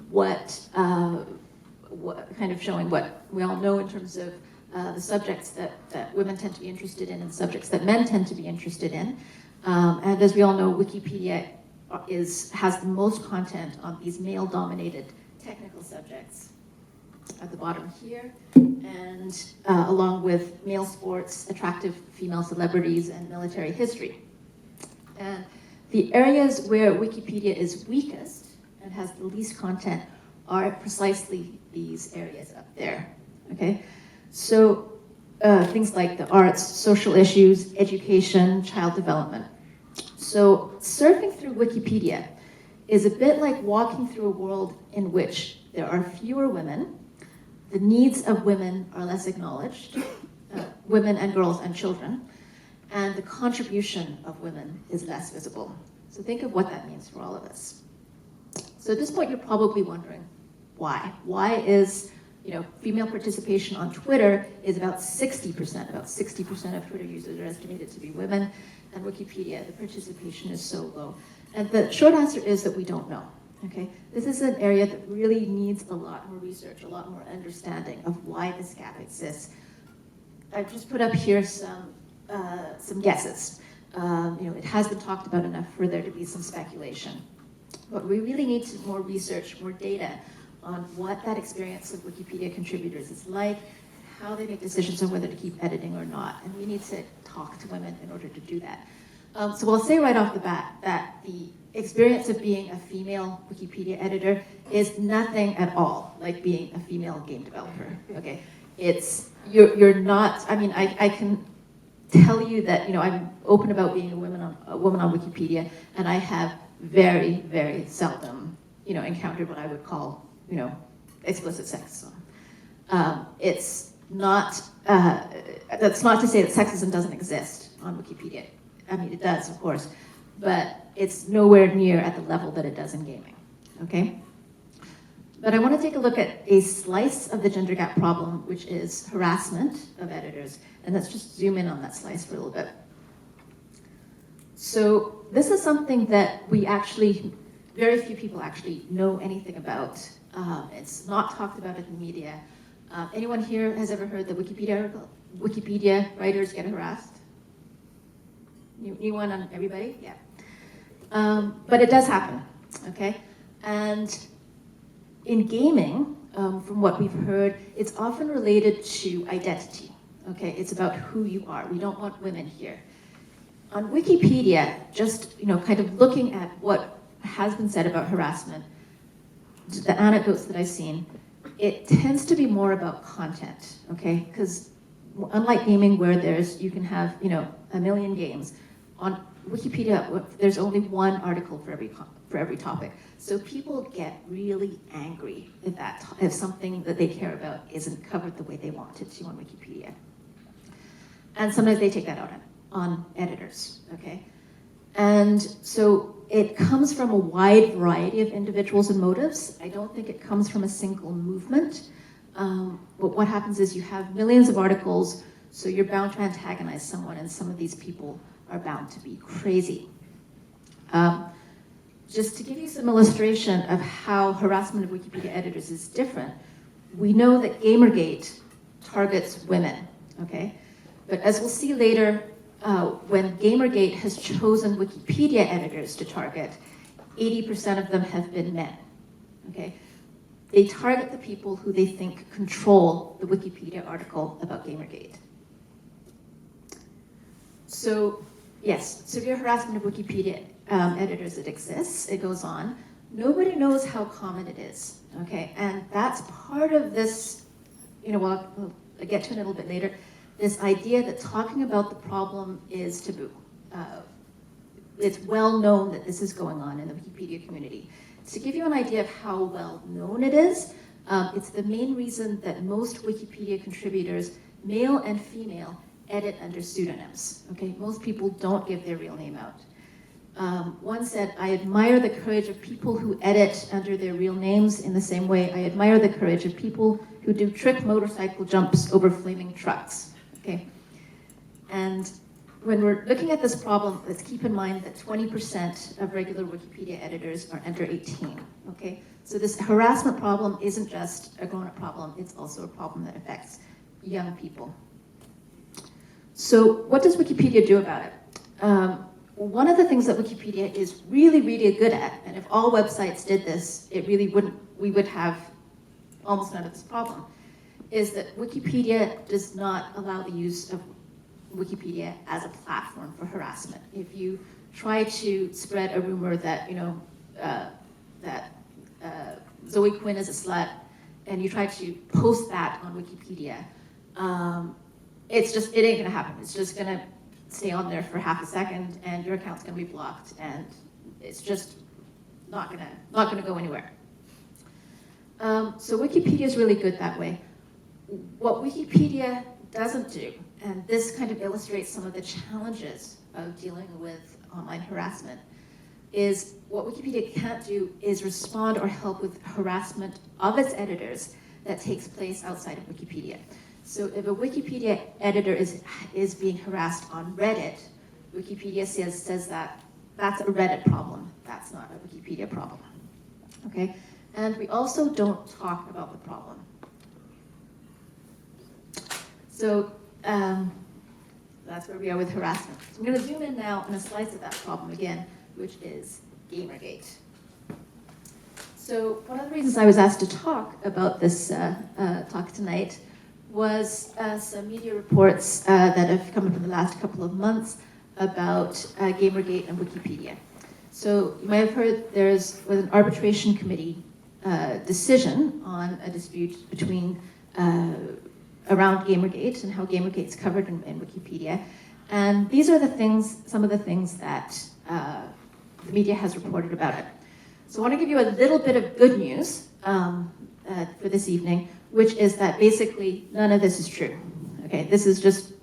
what kind of showing what we all know in terms of the subjects that women tend to be interested in and subjects that men tend to be interested in. And as we all know, Wikipedia has the most content on these male-dominated technical subjects at the bottom here, and along with male sports, attractive female celebrities, and military history. And the areas where Wikipedia is weakest and has the least content are precisely these areas up there, okay? So things like the arts, social issues, education, child development. So surfing through Wikipedia is a bit like walking through a world in which there are fewer women, the needs of women are less acknowledged, women and girls and children, and the contribution of women is less visible. So think of what that means for all of us. So at this point, you're probably wondering, why? Why is, female participation on Twitter is about 60%. About 60% of Twitter users are estimated to be women, and Wikipedia, the participation is so low. And the short answer is that we don't know. Okay, this is an area that really needs a lot more research, a lot more understanding of why this gap exists. I've just put up here some guesses. It has been talked about enough for there to be some speculation. But we really need more research, more data on what that experience of Wikipedia contributors is like, how they make decisions on whether to keep editing or not. And we need to talk to women in order to do that. So I'll say right off the bat that the experience of being a female Wikipedia editor is nothing at all like being a female game developer, okay? You're not, I can tell you that, I'm open about being a woman on Wikipedia, and I have very, very seldom, encountered what I would call, explicit sexism. It's not, that's not to say that sexism doesn't exist on Wikipedia. It does, of course, but it's nowhere near at the level that it does in gaming, okay? But I want to take a look at a slice of the gender gap problem, which is harassment of editors, and let's just zoom in on that slice for a little bit. So this is something that very few people actually know anything about. It's not talked about in the media. Anyone here has ever heard that Wikipedia writers get harassed? New one on everybody? Yeah. But it does happen, okay? And in gaming, from what we've heard, it's often related to identity, okay? It's about who you are. We don't want women here. On Wikipedia, just kind of looking at what has been said about harassment, the anecdotes that I've seen, it tends to be more about content, okay? Because unlike gaming where you can have, a million games, on Wikipedia, there's only one article for every topic. So people get really angry if something that they care about isn't covered the way they want it to on Wikipedia. And sometimes they take that out on editors, okay? And so it comes from a wide variety of individuals and motives. I don't think it comes from a single movement. But what happens is you have millions of articles, so you're bound to antagonize someone, and some of these people are bound to be crazy. Just to give you some illustration of how harassment of Wikipedia editors is different, we know that Gamergate targets women, okay? But as we'll see later, when Gamergate has chosen Wikipedia editors to target, 80% of them have been men, okay? They target the people who they think control the Wikipedia article about Gamergate. So, yes, severe harassment of Wikipedia editors, it exists, it goes on. Nobody knows how common it is, okay? And that's part of this, we'll get to it a little bit later, this idea that talking about the problem is taboo. It's well known that this is going on in the Wikipedia community. To give you an idea of how well known it is, it's the main reason that most Wikipedia contributors, male and female, edit under pseudonyms, okay? Most people don't give their real name out. One said, I admire the courage of people who edit under their real names in the same way I admire the courage of people who do trick motorcycle jumps over flaming trucks, okay? And when we're looking at this problem, let's keep in mind that 20% of regular Wikipedia editors are under 18, okay? So this harassment problem isn't just a grown-up problem, it's also a problem that affects young people. So what does Wikipedia do about it? one of the things that Wikipedia is really, really good at, and if all websites did this, we would have almost none of this problem, is that Wikipedia does not allow the use of Wikipedia as a platform for harassment. If you try to spread a rumor that, Zoe Quinn is a slut, and you try to post that on Wikipedia, it ain't gonna happen. It's just gonna stay on there for half a second, and your account's gonna be blocked, and it's just not gonna go anywhere. So Wikipedia is really good that way. What Wikipedia doesn't do, and this kind of illustrates some of the challenges of dealing with online harassment, is what Wikipedia can't do is respond or help with harassment of its editors that takes place outside of Wikipedia. So if a Wikipedia editor is being harassed on Reddit, Wikipedia says that that's a Reddit problem. That's not a Wikipedia problem. Okay? And we also don't talk about the problem. So that's where we are with harassment. So I'm going to zoom in now on a slice of that problem again, which is Gamergate. So one of the reasons I was asked to talk about this talk tonight was some media reports that have come up in the last couple of months about Gamergate and Wikipedia. So you might have heard there was an arbitration committee decision on a dispute between around Gamergate and how Gamergate's covered in Wikipedia. And these are some of the things that the media has reported about it. So I want to give you a little bit of good news for this evening, which is that basically none of this is true. Okay, this is just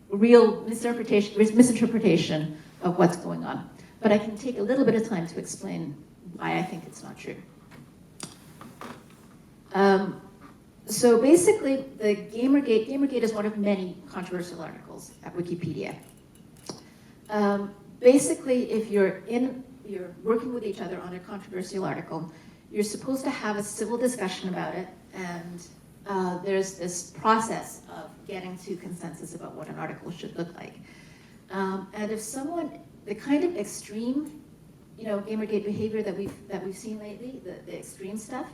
real misinterpretation of what's going on. But I can take a little bit of time to explain why I think it's not true. So basically, the Gamergate is one of many controversial articles at Wikipedia. Basically, if you're working with each other on a controversial article, you're supposed to have a civil discussion about it, and there's this process of getting to consensus about what an article should look like. And if the kind of extreme, Gamergate behavior that we've seen lately, the extreme stuff,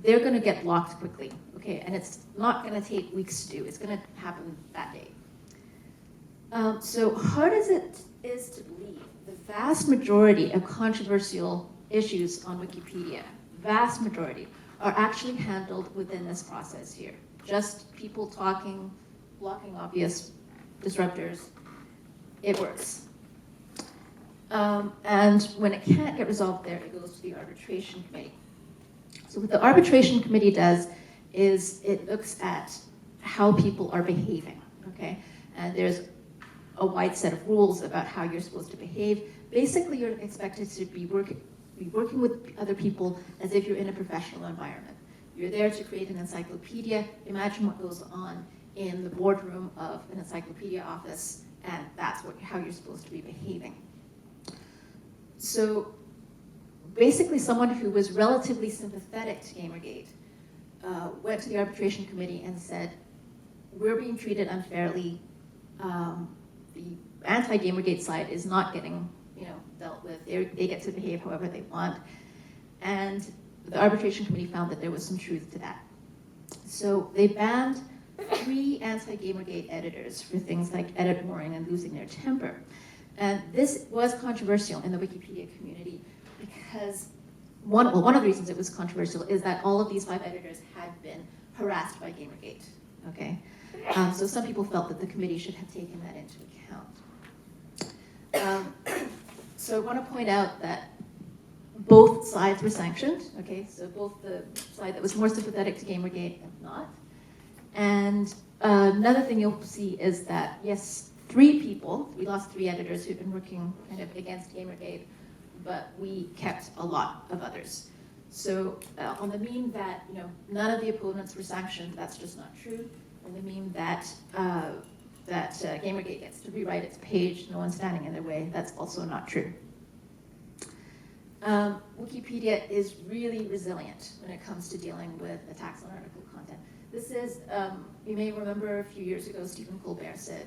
they're going to get blocked quickly, okay? And it's not going to take weeks to do. It's going to happen that day. So hard as it is to believe, the vast majority of controversial issues on Wikipedia, vast majority, are actually handled within this process here. Just people talking, blocking obvious disruptors. It works. And when it can't get resolved there, it goes to the arbitration committee. So what the arbitration committee does is it looks at how people are behaving, okay? And there's a wide set of rules about how you're supposed to behave. Basically, you're expected to be working with other people as if you're in a professional environment. You're there to create an encyclopedia. Imagine what goes on in the boardroom of an encyclopedia office, and that's how you're supposed to be behaving. So basically, someone who was relatively sympathetic to Gamergate went to the arbitration committee and said, we're being treated unfairly. The anti-Gamergate side is not getting dealt with. They get to behave however they want. And the arbitration committee found that there was some truth to that. So they banned 3 anti-Gamergate editors for things like edit warring and losing their temper. And this was controversial in the Wikipedia community because one of the reasons it was controversial is that all of these 5 editors had been harassed by Gamergate. Okay, so some people felt that the committee should have taken that into account. So I want to point out that both sides were sanctioned. Okay, so both the side that was more sympathetic to Gamergate and not. And another thing you'll see is that yes, we lost 3 editors who've been working kind of against Gamergate, but we kept a lot of others. So on the meme that none of the opponents were sanctioned, that's just not true. On the meme that Gamergate gets to rewrite its page, no one's standing in their way, that's also not true. Wikipedia is really resilient when it comes to dealing with attacks on article content. This is, you may remember a few years ago, Stephen Colbert said,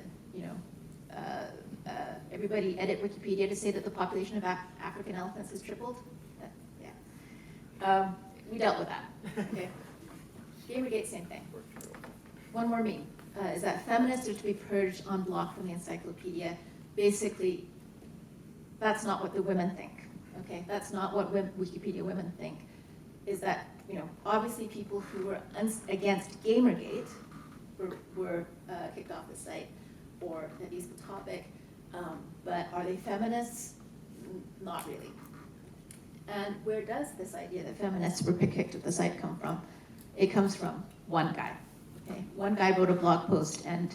everybody edit Wikipedia to say that the population of African elephants has tripled. Yeah. We dealt with that. Okay. Gamergate, same thing. One more meme is that feminists are to be purged en bloc from the encyclopedia. Basically, that's not what the women think. Okay, that's not what Wikipedia women think. Is that, you know, obviously people who were against Gamergate were kicked off the site or at least the topic. But are they feminists? Not really. And where does this idea that feminists were kicked off the site come from? It comes from one guy. Okay? One guy wrote a blog post and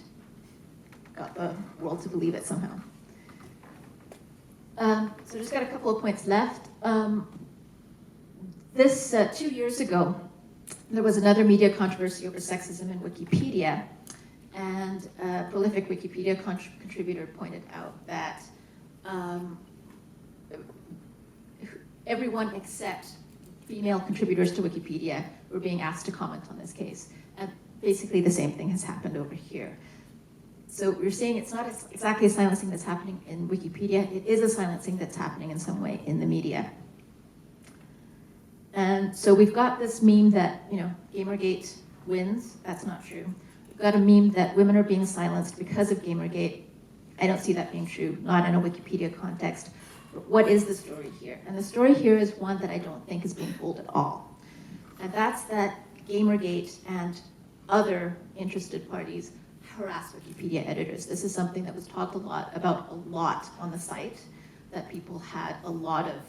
got the world to believe it somehow. So just got a couple of points left. 2 years ago, there was another media controversy over sexism in Wikipedia, and a prolific Wikipedia contributor pointed out that everyone except female contributors to Wikipedia were being asked to comment on this case. And basically the same thing has happened over here. So we're saying it's not exactly a silencing that's happening in Wikipedia, it is a silencing that's happening in some way in the media. And so we've got this meme that, you know, Gamergate wins. That's not true. We've got a meme that women are being silenced because of Gamergate. I don't see that being true, not in a Wikipedia context. But what is the story here? And the story here is one that I don't think is being told at all. And that's that Gamergate and other interested parties harass Wikipedia editors. This is something that was talked about a lot on the site, that people had a lot of,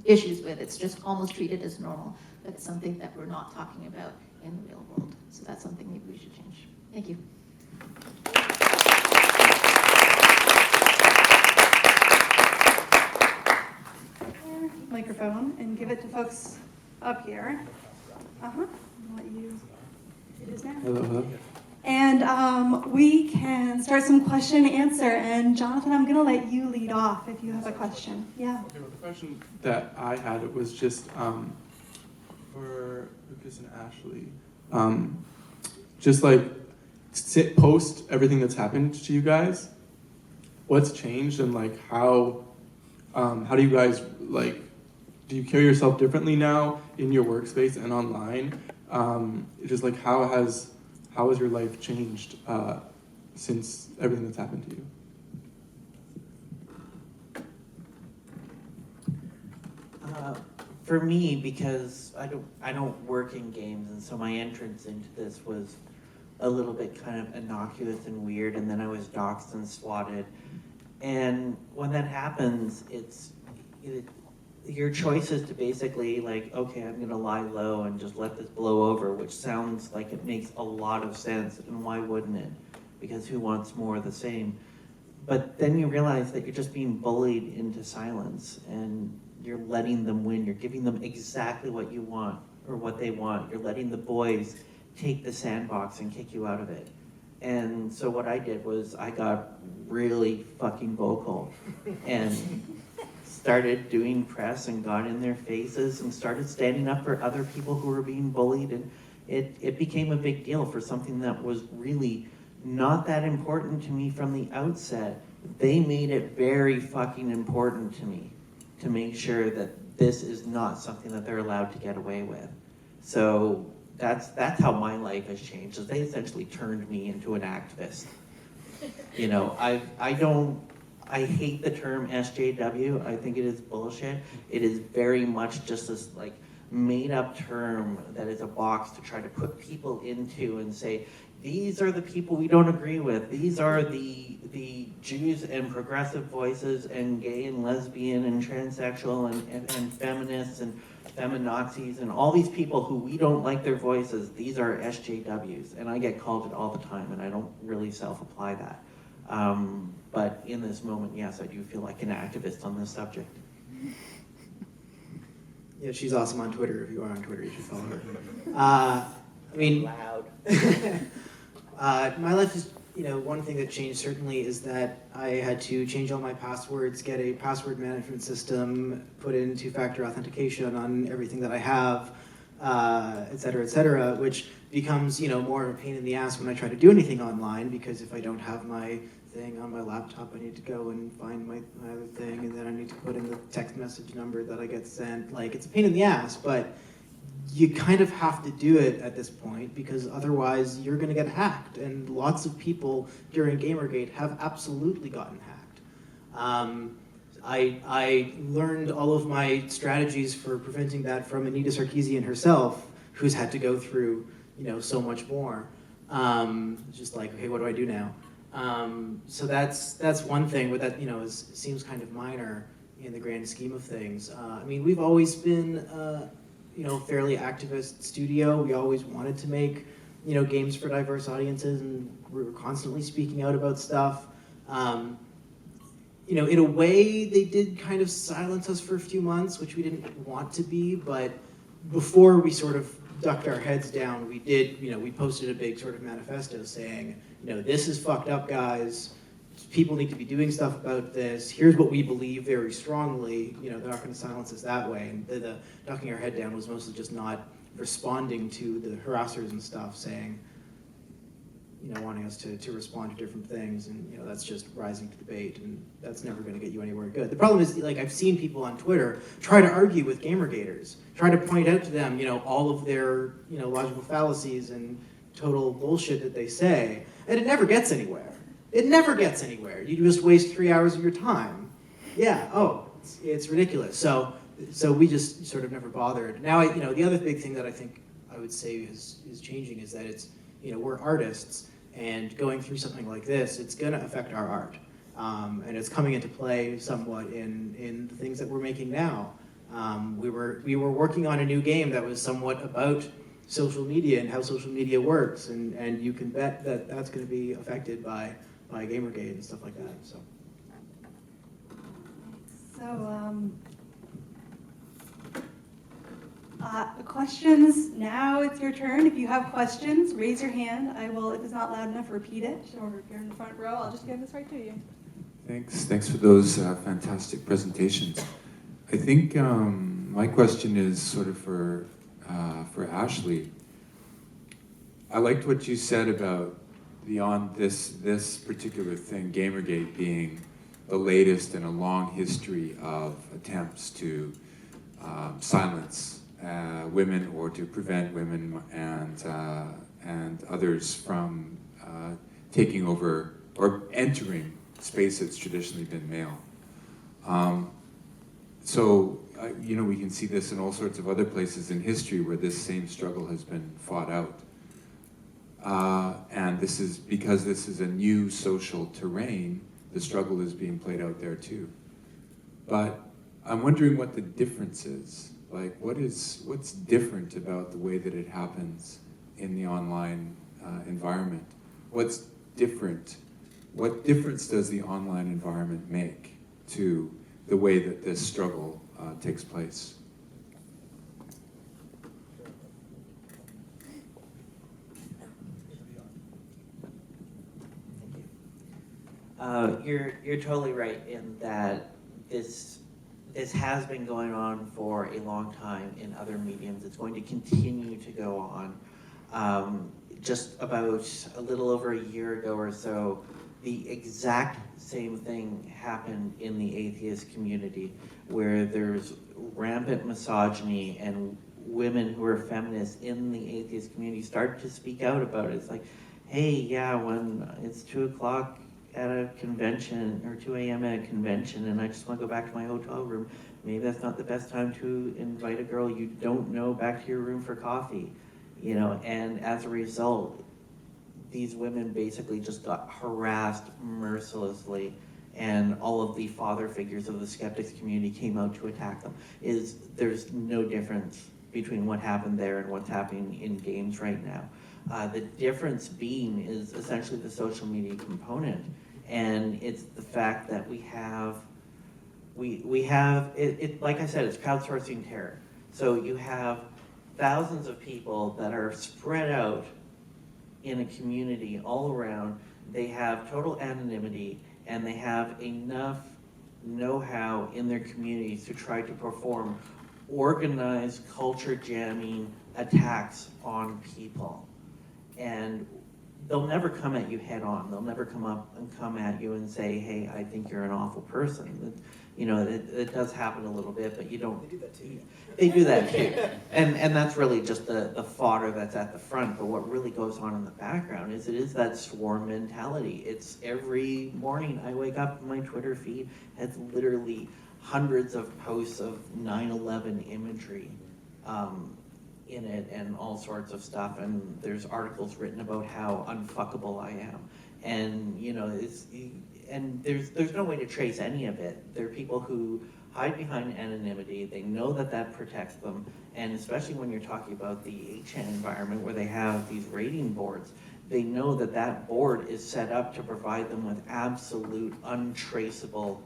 issues with. It's just almost treated as normal, but it's something that we're not talking about in the real world. So that's something maybe we should change. Thank you. Microphone and give it to folks up here. I'll let you. It is now. Hello. And we can start some question and answer. And Jonathan, I'm going to let you lead off if you have a question. Yeah. Okay, well, the question that I had was just for Lucas and Ashley. Just like post everything that's happened to you guys. What's changed and like how do you guys like? Do you carry yourself differently now in your workspace and online? Just like how has your life changed since everything that's happened to you? For me, because I don't work in games, and so my entrance into this was a little bit kind of innocuous and weird, and then I was doxxed and swatted. And when that happens, your choice is to basically like, okay, I'm gonna lie low and just let this blow over, which sounds like it makes a lot of sense, and why wouldn't it? Because who wants more of the same? But then you realize that you're just being bullied into silence, and you're letting them win. You're giving them exactly what you want, or what they want. You're letting the boys take the sandbox and kick you out of it. And so what I did was I got really fucking vocal and started doing press and got in their faces and started standing up for other people who were being bullied, and it became a big deal for something that was really not that important to me from the outset. They made it very fucking important to me to make sure that this is not something that they're allowed to get away with. So that's how my life has changed, is they essentially turned me into an activist. You know, I hate the term SJW. I think it is bullshit. It is very much just this like made up term that is a box to try to put people into and say, these are the people we don't agree with. These are the Jews and progressive voices and gay and lesbian and transsexual and feminists and feminazis and all these people who we don't like their voices. These are SJWs, and I get called it all the time, and I don't really self-apply that. But in this moment, yes, I do feel like an activist on this subject. Yeah, she's awesome on Twitter. If you are on Twitter, you should follow her. I mean, Loud. My life is, one thing that changed certainly is that I had to change all my passwords, get a password management system, put in two-factor authentication on everything that I have, et cetera, which becomes, more of a pain in the ass when I try to do anything online, because if I don't have my thing on my laptop, I need to go and find my other thing, and then I need to put in the text message number that I get sent. Like, it's a pain in the ass, but you kind of have to do it at this point, because otherwise you're going to get hacked. And lots of people during Gamergate have absolutely gotten hacked. I learned all of my strategies for preventing that from Anita Sarkeesian herself, who's had to go through, so much more. Just like, okay, what do I do now? So that's one thing, but that, seems kind of minor in the grand scheme of things. I mean, we've always been, fairly activist studio. We always wanted to make, games for diverse audiences, and we were constantly speaking out about stuff. In a way, they did kind of silence us for a few months, which we didn't want to be, but before we sort of ducked our heads down, we did, we posted a big sort of manifesto saying, this is fucked up, guys. People need to be doing stuff about this. Here's what we believe very strongly. They're not going to silence us that way. And the ducking our head down was mostly just not responding to the harassers and stuff, saying, wanting us to respond to different things, and that's just rising to the bait, and that's never going to get you anywhere good. The problem is, like, I've seen people on Twitter try to argue with Gamergaters, try to point out to them, all of their, logical fallacies and total bullshit that they say, and it never gets anywhere. It never gets anywhere. You just waste 3 hours of your time. Yeah. It's ridiculous. So we just sort of never bothered. Now, the other big thing that I think I would say is changing is that it's, we're artists, and going through something like this, it's going to affect our art. And it's coming into play somewhat in the things that we're making now. We were working on a new game that was somewhat about social media and how social media works, and you can bet that that's going to be affected by Gamergate and stuff like that. So questions, now it's your turn. If you have questions, raise your hand. I will, if it's not loud enough, repeat it. Or if you're in the front row, I'll just give this right to you. Thanks for those fantastic presentations. I think my question is sort of for Ashley. I liked what you said about beyond this particular thing, Gamergate being the latest in a long history of attempts to silence women, or to prevent women and others from taking over or entering space that's traditionally been male. We can see this in all sorts of other places in history where this same struggle has been fought out. And this is because this is a new social terrain, the struggle is being played out there too. But I'm wondering what the difference is. Like, what's different about the way that it happens in the online environment? What's different? What difference does the online environment make to the way that this struggle takes place? You're totally right in that this has been going on for a long time in other mediums. It's going to continue to go on. Just about a little over a year ago or so, the exact same thing happened in the atheist community, where there's rampant misogyny, and women who are feminists in the atheist community started to speak out about it. It's like, hey, yeah, when it's 2 o'clock at a convention, or 2 a.m. at a convention, and I just want to go back to my hotel room, maybe that's not the best time to invite a girl you don't know back to your room for coffee, and as a result, these women basically just got harassed mercilessly, and all of the father figures of the skeptics community came out to attack them. There's no difference between what happened there and what's happening in games right now. The difference being is essentially the social media component, and it's the fact that we have it like I said, it's crowdsourcing terror. So you have thousands of people that are spread out in a community all around. They have total anonymity, and they have enough know-how in their communities to try to perform organized culture jamming attacks on people. and they'll never come at you head on. They'll never come up and come at you and say, hey, I think you're an awful person. It does happen a little bit, but you don't. They do that too. They do that too. And that's really just the fodder that's at the front. But what really goes on in the background is it is that swarm mentality. It's every morning I wake up, my Twitter feed has literally hundreds of posts of 9/11 imagery in it and all sorts of stuff. And there's articles written about how unfuckable I am. And and there's no way to trace any of it. There are people who hide behind anonymity. They know that protects them, and especially when you're talking about the 8chan environment where they have these rating boards, they know that board is set up to provide them with absolute untraceable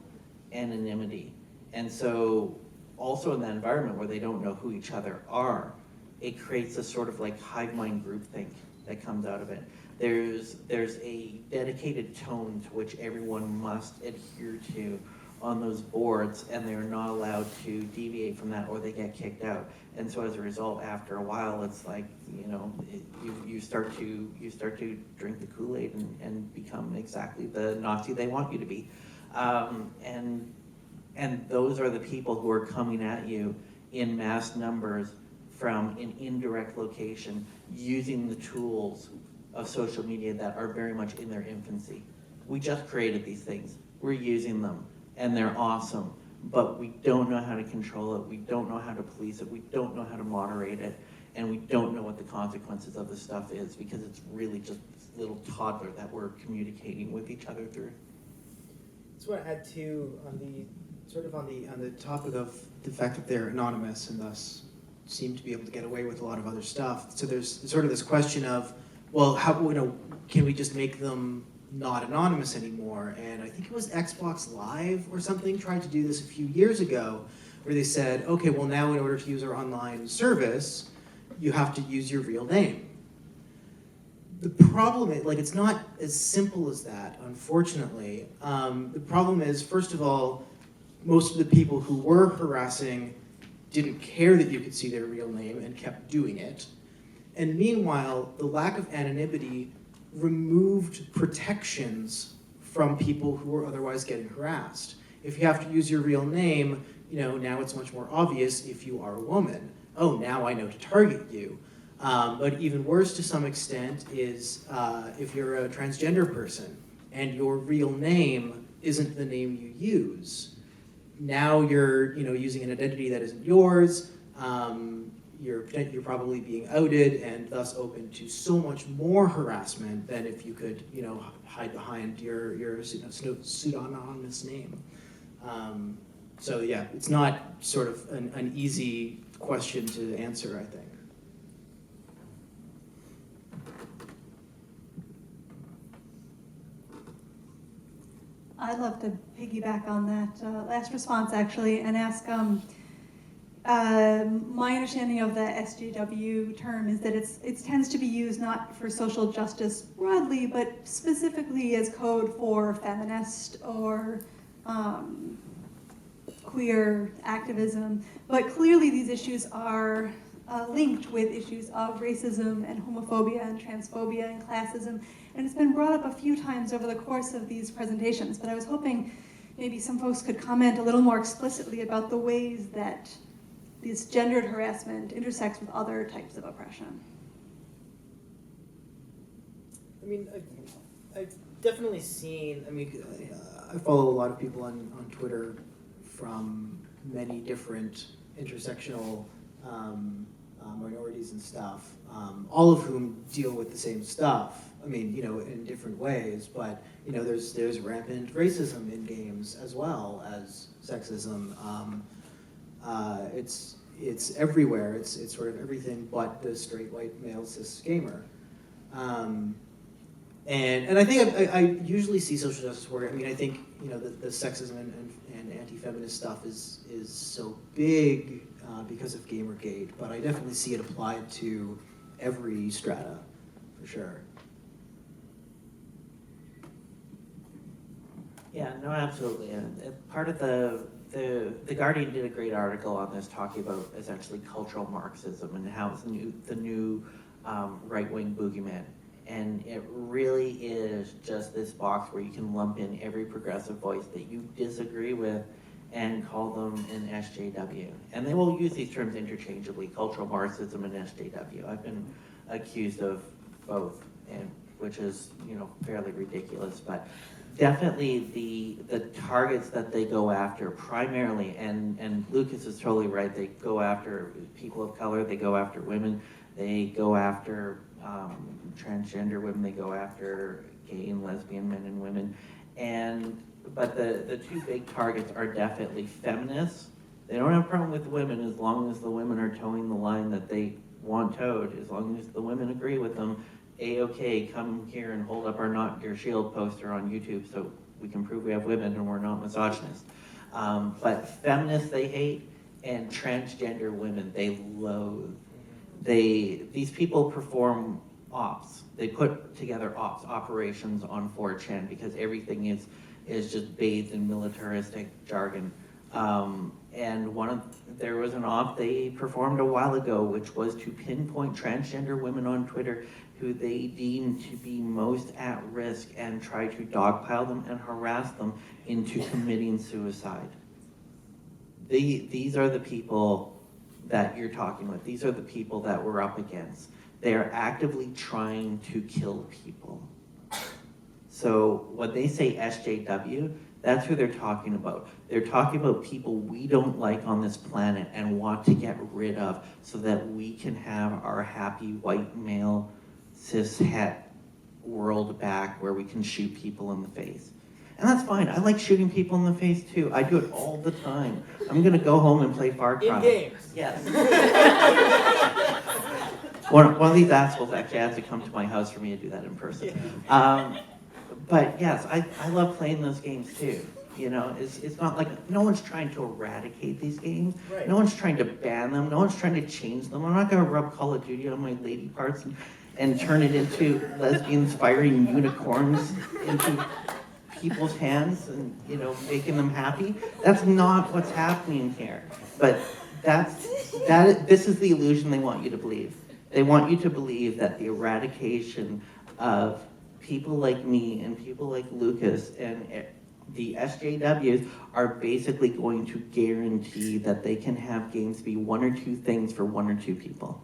anonymity. And so also in that environment where they don't know who each other are, it creates a sort of like hive mind groupthink that comes out of it. There's a dedicated tone to which everyone must adhere to on those boards, and they're not allowed to deviate from that or they get kicked out. And so as a result, after a while, it's like, you start to drink the Kool-Aid and become exactly the Nazi they want you to be. And those are the people who are coming at you in mass numbers from an indirect location using the tools of social media that are very much in their infancy. We just created these things. We're using them, and they're awesome, but we don't know how to control it. We don't know how to police it. We don't know how to moderate it, and we don't know what the consequences of this stuff is because it's really just this little toddler that we're communicating with each other through. That's what I had to on the topic of the fact that they're anonymous and thus seem to be able to get away with a lot of other stuff. So there's sort of this question of, well, how can we just make them not anonymous anymore? And I think it was Xbox Live or something tried to do this a few years ago, where they said, okay, well now in order to use our online service, you have to use your real name. The problem is, it's not as simple as that, unfortunately. The problem is, first of all, most of the people who were harassing didn't care that you could see their real name and kept doing it. And meanwhile, the lack of anonymity removed protections from people who were otherwise getting harassed. If you have to use your real name, now it's much more obvious if you are a woman. Oh, now I know to target you. But even worse to some extent is if you're a transgender person and your real name isn't the name you use. Now you're using an identity that isn't yours. You're probably being outed and thus open to so much more harassment than if you could hide behind your pseudonymous name. So yeah, it's not sort of an easy question to answer, I think. I'd love to piggyback on that last response, actually, and ask, my understanding of the SJW term is that it tends to be used not for social justice broadly, but specifically as code for feminist or queer activism. But clearly these issues are linked with issues of racism and homophobia and transphobia and classism. And it's been brought up a few times over the course of these presentations, but I was hoping maybe some folks could comment a little more explicitly about the ways that this gendered harassment intersects with other types of oppression. I mean, I've definitely seen, I follow a lot of people on Twitter from many different intersectional minorities and stuff, all of whom deal with the same stuff. In different ways, but there's rampant racism in games as well as sexism. It's everywhere. It's sort of everything but the straight white male cis gamer. And I think I usually see social justice work. I think the sexism and anti-feminist stuff is so big because of Gamergate, but I definitely see it applied to every strata for sure. Yeah, no, absolutely. And part of the Guardian did a great article on this, talking about essentially cultural Marxism and how it's the new right-wing boogeyman. And it really is just this box where you can lump in every progressive voice that you disagree with and call them an SJW. And they will use these terms interchangeably, cultural Marxism and SJW. I've been accused of both, and which is, you know, fairly ridiculous, but definitely the targets that they go after primarily, and Lucas is totally right, they go after people of color, they go after women, they go after transgender women, they go after gay and lesbian men and women, but the two big targets are definitely feminists. They don't have a problem with women as long as the women are towing the line that they want towed, as long as the women agree with them. A-OK, come here and hold up our Not Your Shield poster on YouTube so we can prove we have women and we're not misogynist. But feminists they hate, and transgender women they loathe. These people perform ops. They put together operations on 4chan because everything is just bathed in militaristic jargon. And there was an op they performed a while ago, which was to pinpoint transgender women on Twitter who they deemed to be most at risk and try to dogpile them and harass them into committing suicide. These are the people that you're talking with. These are the people that we're up against. They are actively trying to kill people. So when they say SJW, that's who they're talking about. They're talking about people we don't like on this planet and want to get rid of so that we can have our happy white male cis het world back where we can shoot people in the face. And that's fine. I like shooting people in the face too. I do it all the time. I'm gonna go home and play Far Cry. In games. Yes. One of these assholes actually has to come to my house for me to do that in person. But yes, I love playing those games too. You know, it's not like, no one's trying to eradicate these games. Right. No one's trying to ban them. No one's trying to change them. I'm not gonna rub Call of Duty on my lady parts and turn it into lesbians firing unicorns into people's hands and, you know, making them happy. That's not what's happening here. But this is the illusion they want you to believe. They want you to believe that the eradication of people like me and people like Lucas and the SJWs are basically going to guarantee that they can have games be one or two things for one or two people.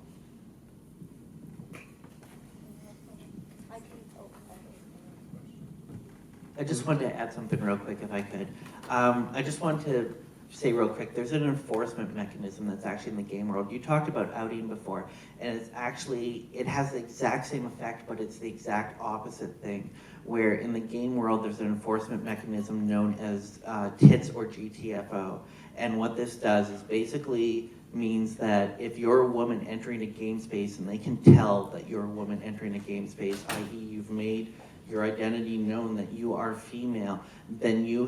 I just wanted to add something real quick if I could. I just wanted to say real quick, there's an enforcement mechanism that's actually in the game world. You talked about outing before, and it has the exact same effect, but it's the exact opposite thing, where in the game world there's an enforcement mechanism known as TITS or GTFO. And what this does is basically means that if you're a woman entering a game space and they can tell that you're a woman entering a game space, i.e. you've made your identity known that you are female, then you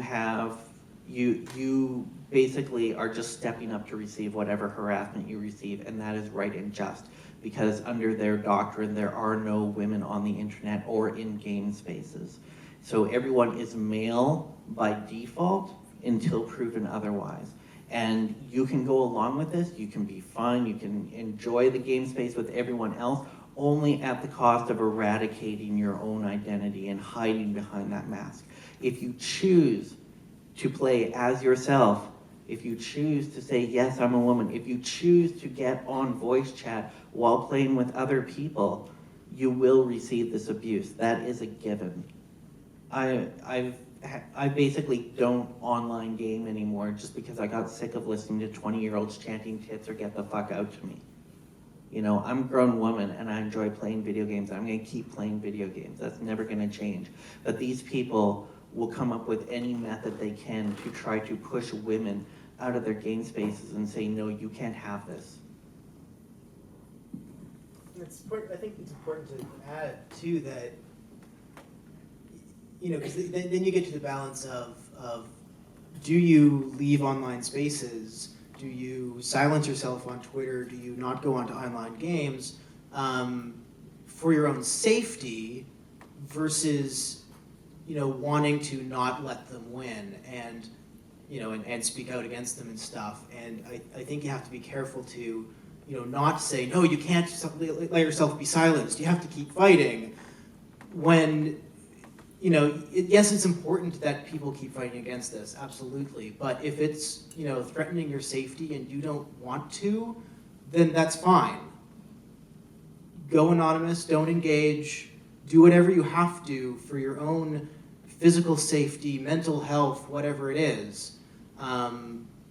basically are just stepping up to receive whatever harassment you receive, and that is right and just, because under their doctrine there are no women on the internet or in game spaces. So everyone is male by default until proven otherwise. And you can go along with this, you can be fun, you can enjoy the game space with everyone else, only at the cost of eradicating your own identity and hiding behind that mask. If you choose to play as yourself, if you choose to say, yes, I'm a woman, if you choose to get on voice chat while playing with other people, you will receive this abuse. That is a given. I basically don't online game anymore just because I got sick of listening to 20-year-olds chanting tits or get the fuck out to me. You know, I'm a grown woman and I enjoy playing video games. I'm gonna keep playing video games. That's never gonna change. But these people will come up with any method they can to try to push women out of their game spaces and say, no, you can't have this. I think it's important to add, too, that, you know, because then you get to the balance of do you leave online spaces? Do you silence yourself on Twitter? Do you not go onto online games for your own safety versus, you know, wanting to not let them win and, you know, and speak out against them and stuff. And I think you have to be careful to, you know, not say, no, you can't let yourself be silenced. You have to keep fighting. when, you know, yes, it's important that people keep fighting against this, absolutely. But if it's, you know, threatening your safety and you don't want to, then that's fine. Go anonymous, don't engage, do whatever you have to for your own physical safety, mental health, whatever it is.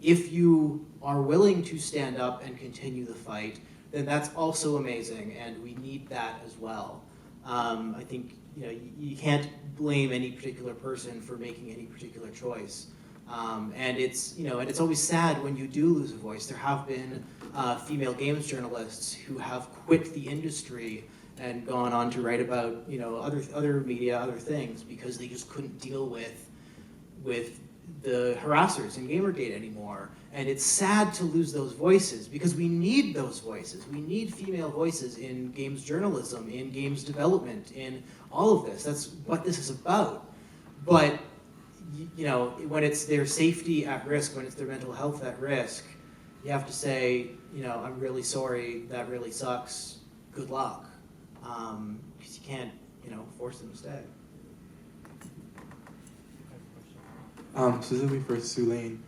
If you are willing to stand up and continue the fight, then that's also amazing, and we need that as well. I think, you know, you can't blame any particular person for making any particular choice. And it's, you know, and it's always sad when you do lose a voice. There have been female games journalists who have quit the industry and gone on to write about, you know, other media, other things, because they just couldn't deal with the harassers in Gamergate anymore. And it's sad to lose those voices, because we need those voices. We need female voices in games journalism, in games development, in all of this. That's what this is about. But, you know, when it's their safety at risk, when it's their mental health at risk, you have to say, you know, I'm really sorry, that really sucks, good luck. Because you can't, you know, force them to stay. Specifically for Su-Laine,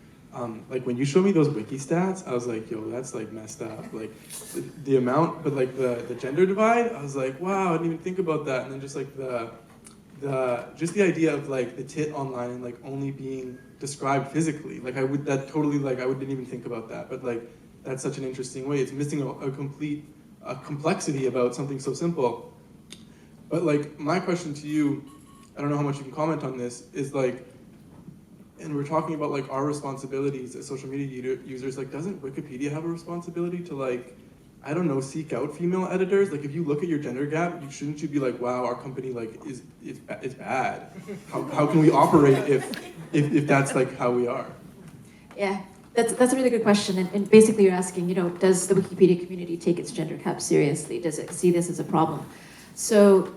like when you showed me those wiki stats, I was like, yo, that's like messed up. Like the amount, but like the gender divide, I was like, wow, I didn't even think about that. And then just like the idea of like the tit online and like only being described physically, like I wouldn't even think about that. But like that's such an interesting way. It's missing a complete complexity about something so simple. But like my question to you, I don't know how much you can comment on this, is like, and we're talking about like our responsibilities as social media users, like doesn't Wikipedia have a responsibility to like, I don't know, seek out female editors? Like if you look at your gender gap, shouldn't you be like, wow, our company like is bad. How can we operate if that's like how we are? Yeah, that's a really good question. And basically you're asking, you know, does the Wikipedia community take its gender gap seriously? Does it see this as a problem? So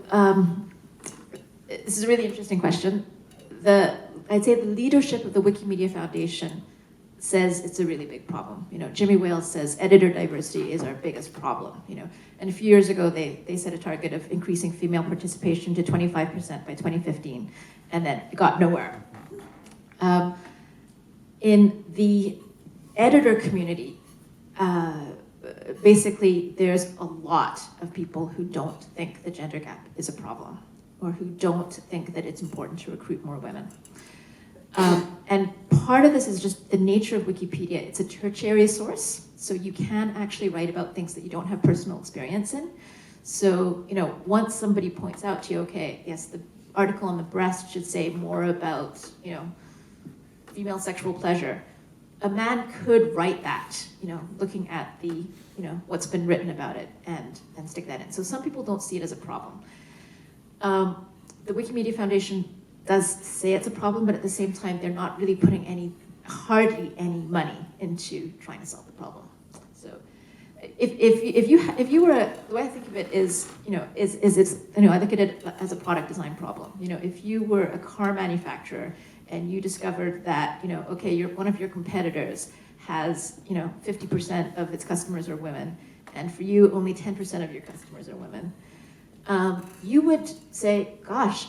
this is a really interesting question. I'd say the leadership of the Wikimedia Foundation says it's a really big problem. You know, Jimmy Wales says editor diversity is our biggest problem, you know. And a few years ago, they set a target of increasing female participation to 25% by 2015, and then it got nowhere. In the editor community, basically there's a lot of people who don't think the gender gap is a problem, or who don't think that it's important to recruit more women. And part of this is just the nature of Wikipedia. It's a tertiary source, so you can actually write about things that you don't have personal experience in. So, you know, once somebody points out to you, okay, yes, the article on the breast should say more about, you know, female sexual pleasure, a man could write that, you know, looking at the, you know, what's been written about it and stick that in. So some people don't see it as a problem. The Wikimedia Foundation does say it's a problem, but at the same time, they're not really putting hardly any money into trying to solve the problem. So, if you were the way I think of it is, you know, I look at it as a product design problem. You know, if you were a car manufacturer and you discovered that, you know, okay, one of your competitors has, you know, 50% of its customers are women, and for you, only 10% of your customers are women. You would say, gosh,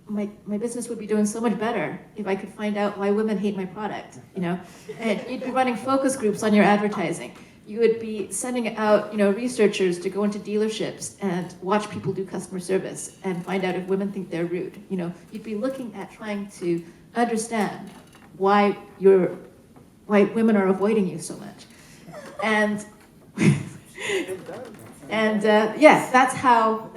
my business would be doing so much better if I could find out why women hate my product, you know? And you'd be running focus groups on your advertising. You would be sending out, you know, researchers to go into dealerships and watch people do customer service and find out if women think they're rude. You know, you'd be looking at trying to understand why women are avoiding you so much. And yes, that's how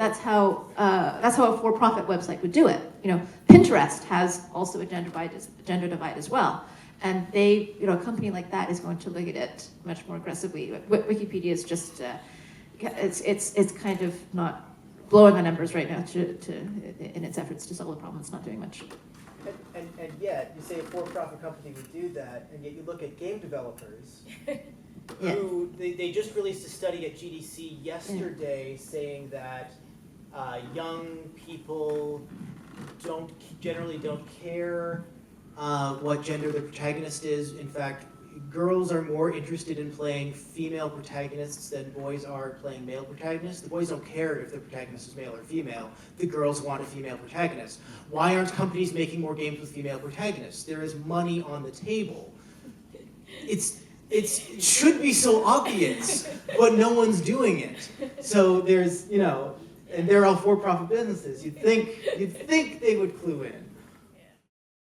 a for-profit website would do it. You know, Pinterest has also a gender divide as well, and a company like that is going to look at it much more aggressively. Wikipedia is just it's kind of not blowing on numbers right now in its efforts to solve the problem. It's not doing much. And yet, you say a for-profit company would do that, and yet you look at game developers. Yeah. Who they just released a study at GDC yesterday saying that young people generally don't care what gender the protagonist is. In fact, girls are more interested in playing female protagonists than boys are playing male protagonists. The boys don't care if the protagonist is male or female. The girls want a female protagonist. Why aren't companies making more games with female protagonists? There is money on the table. It should be so obvious, but no one's doing it. So there's, and they're all for-profit businesses. You'd think they would clue in.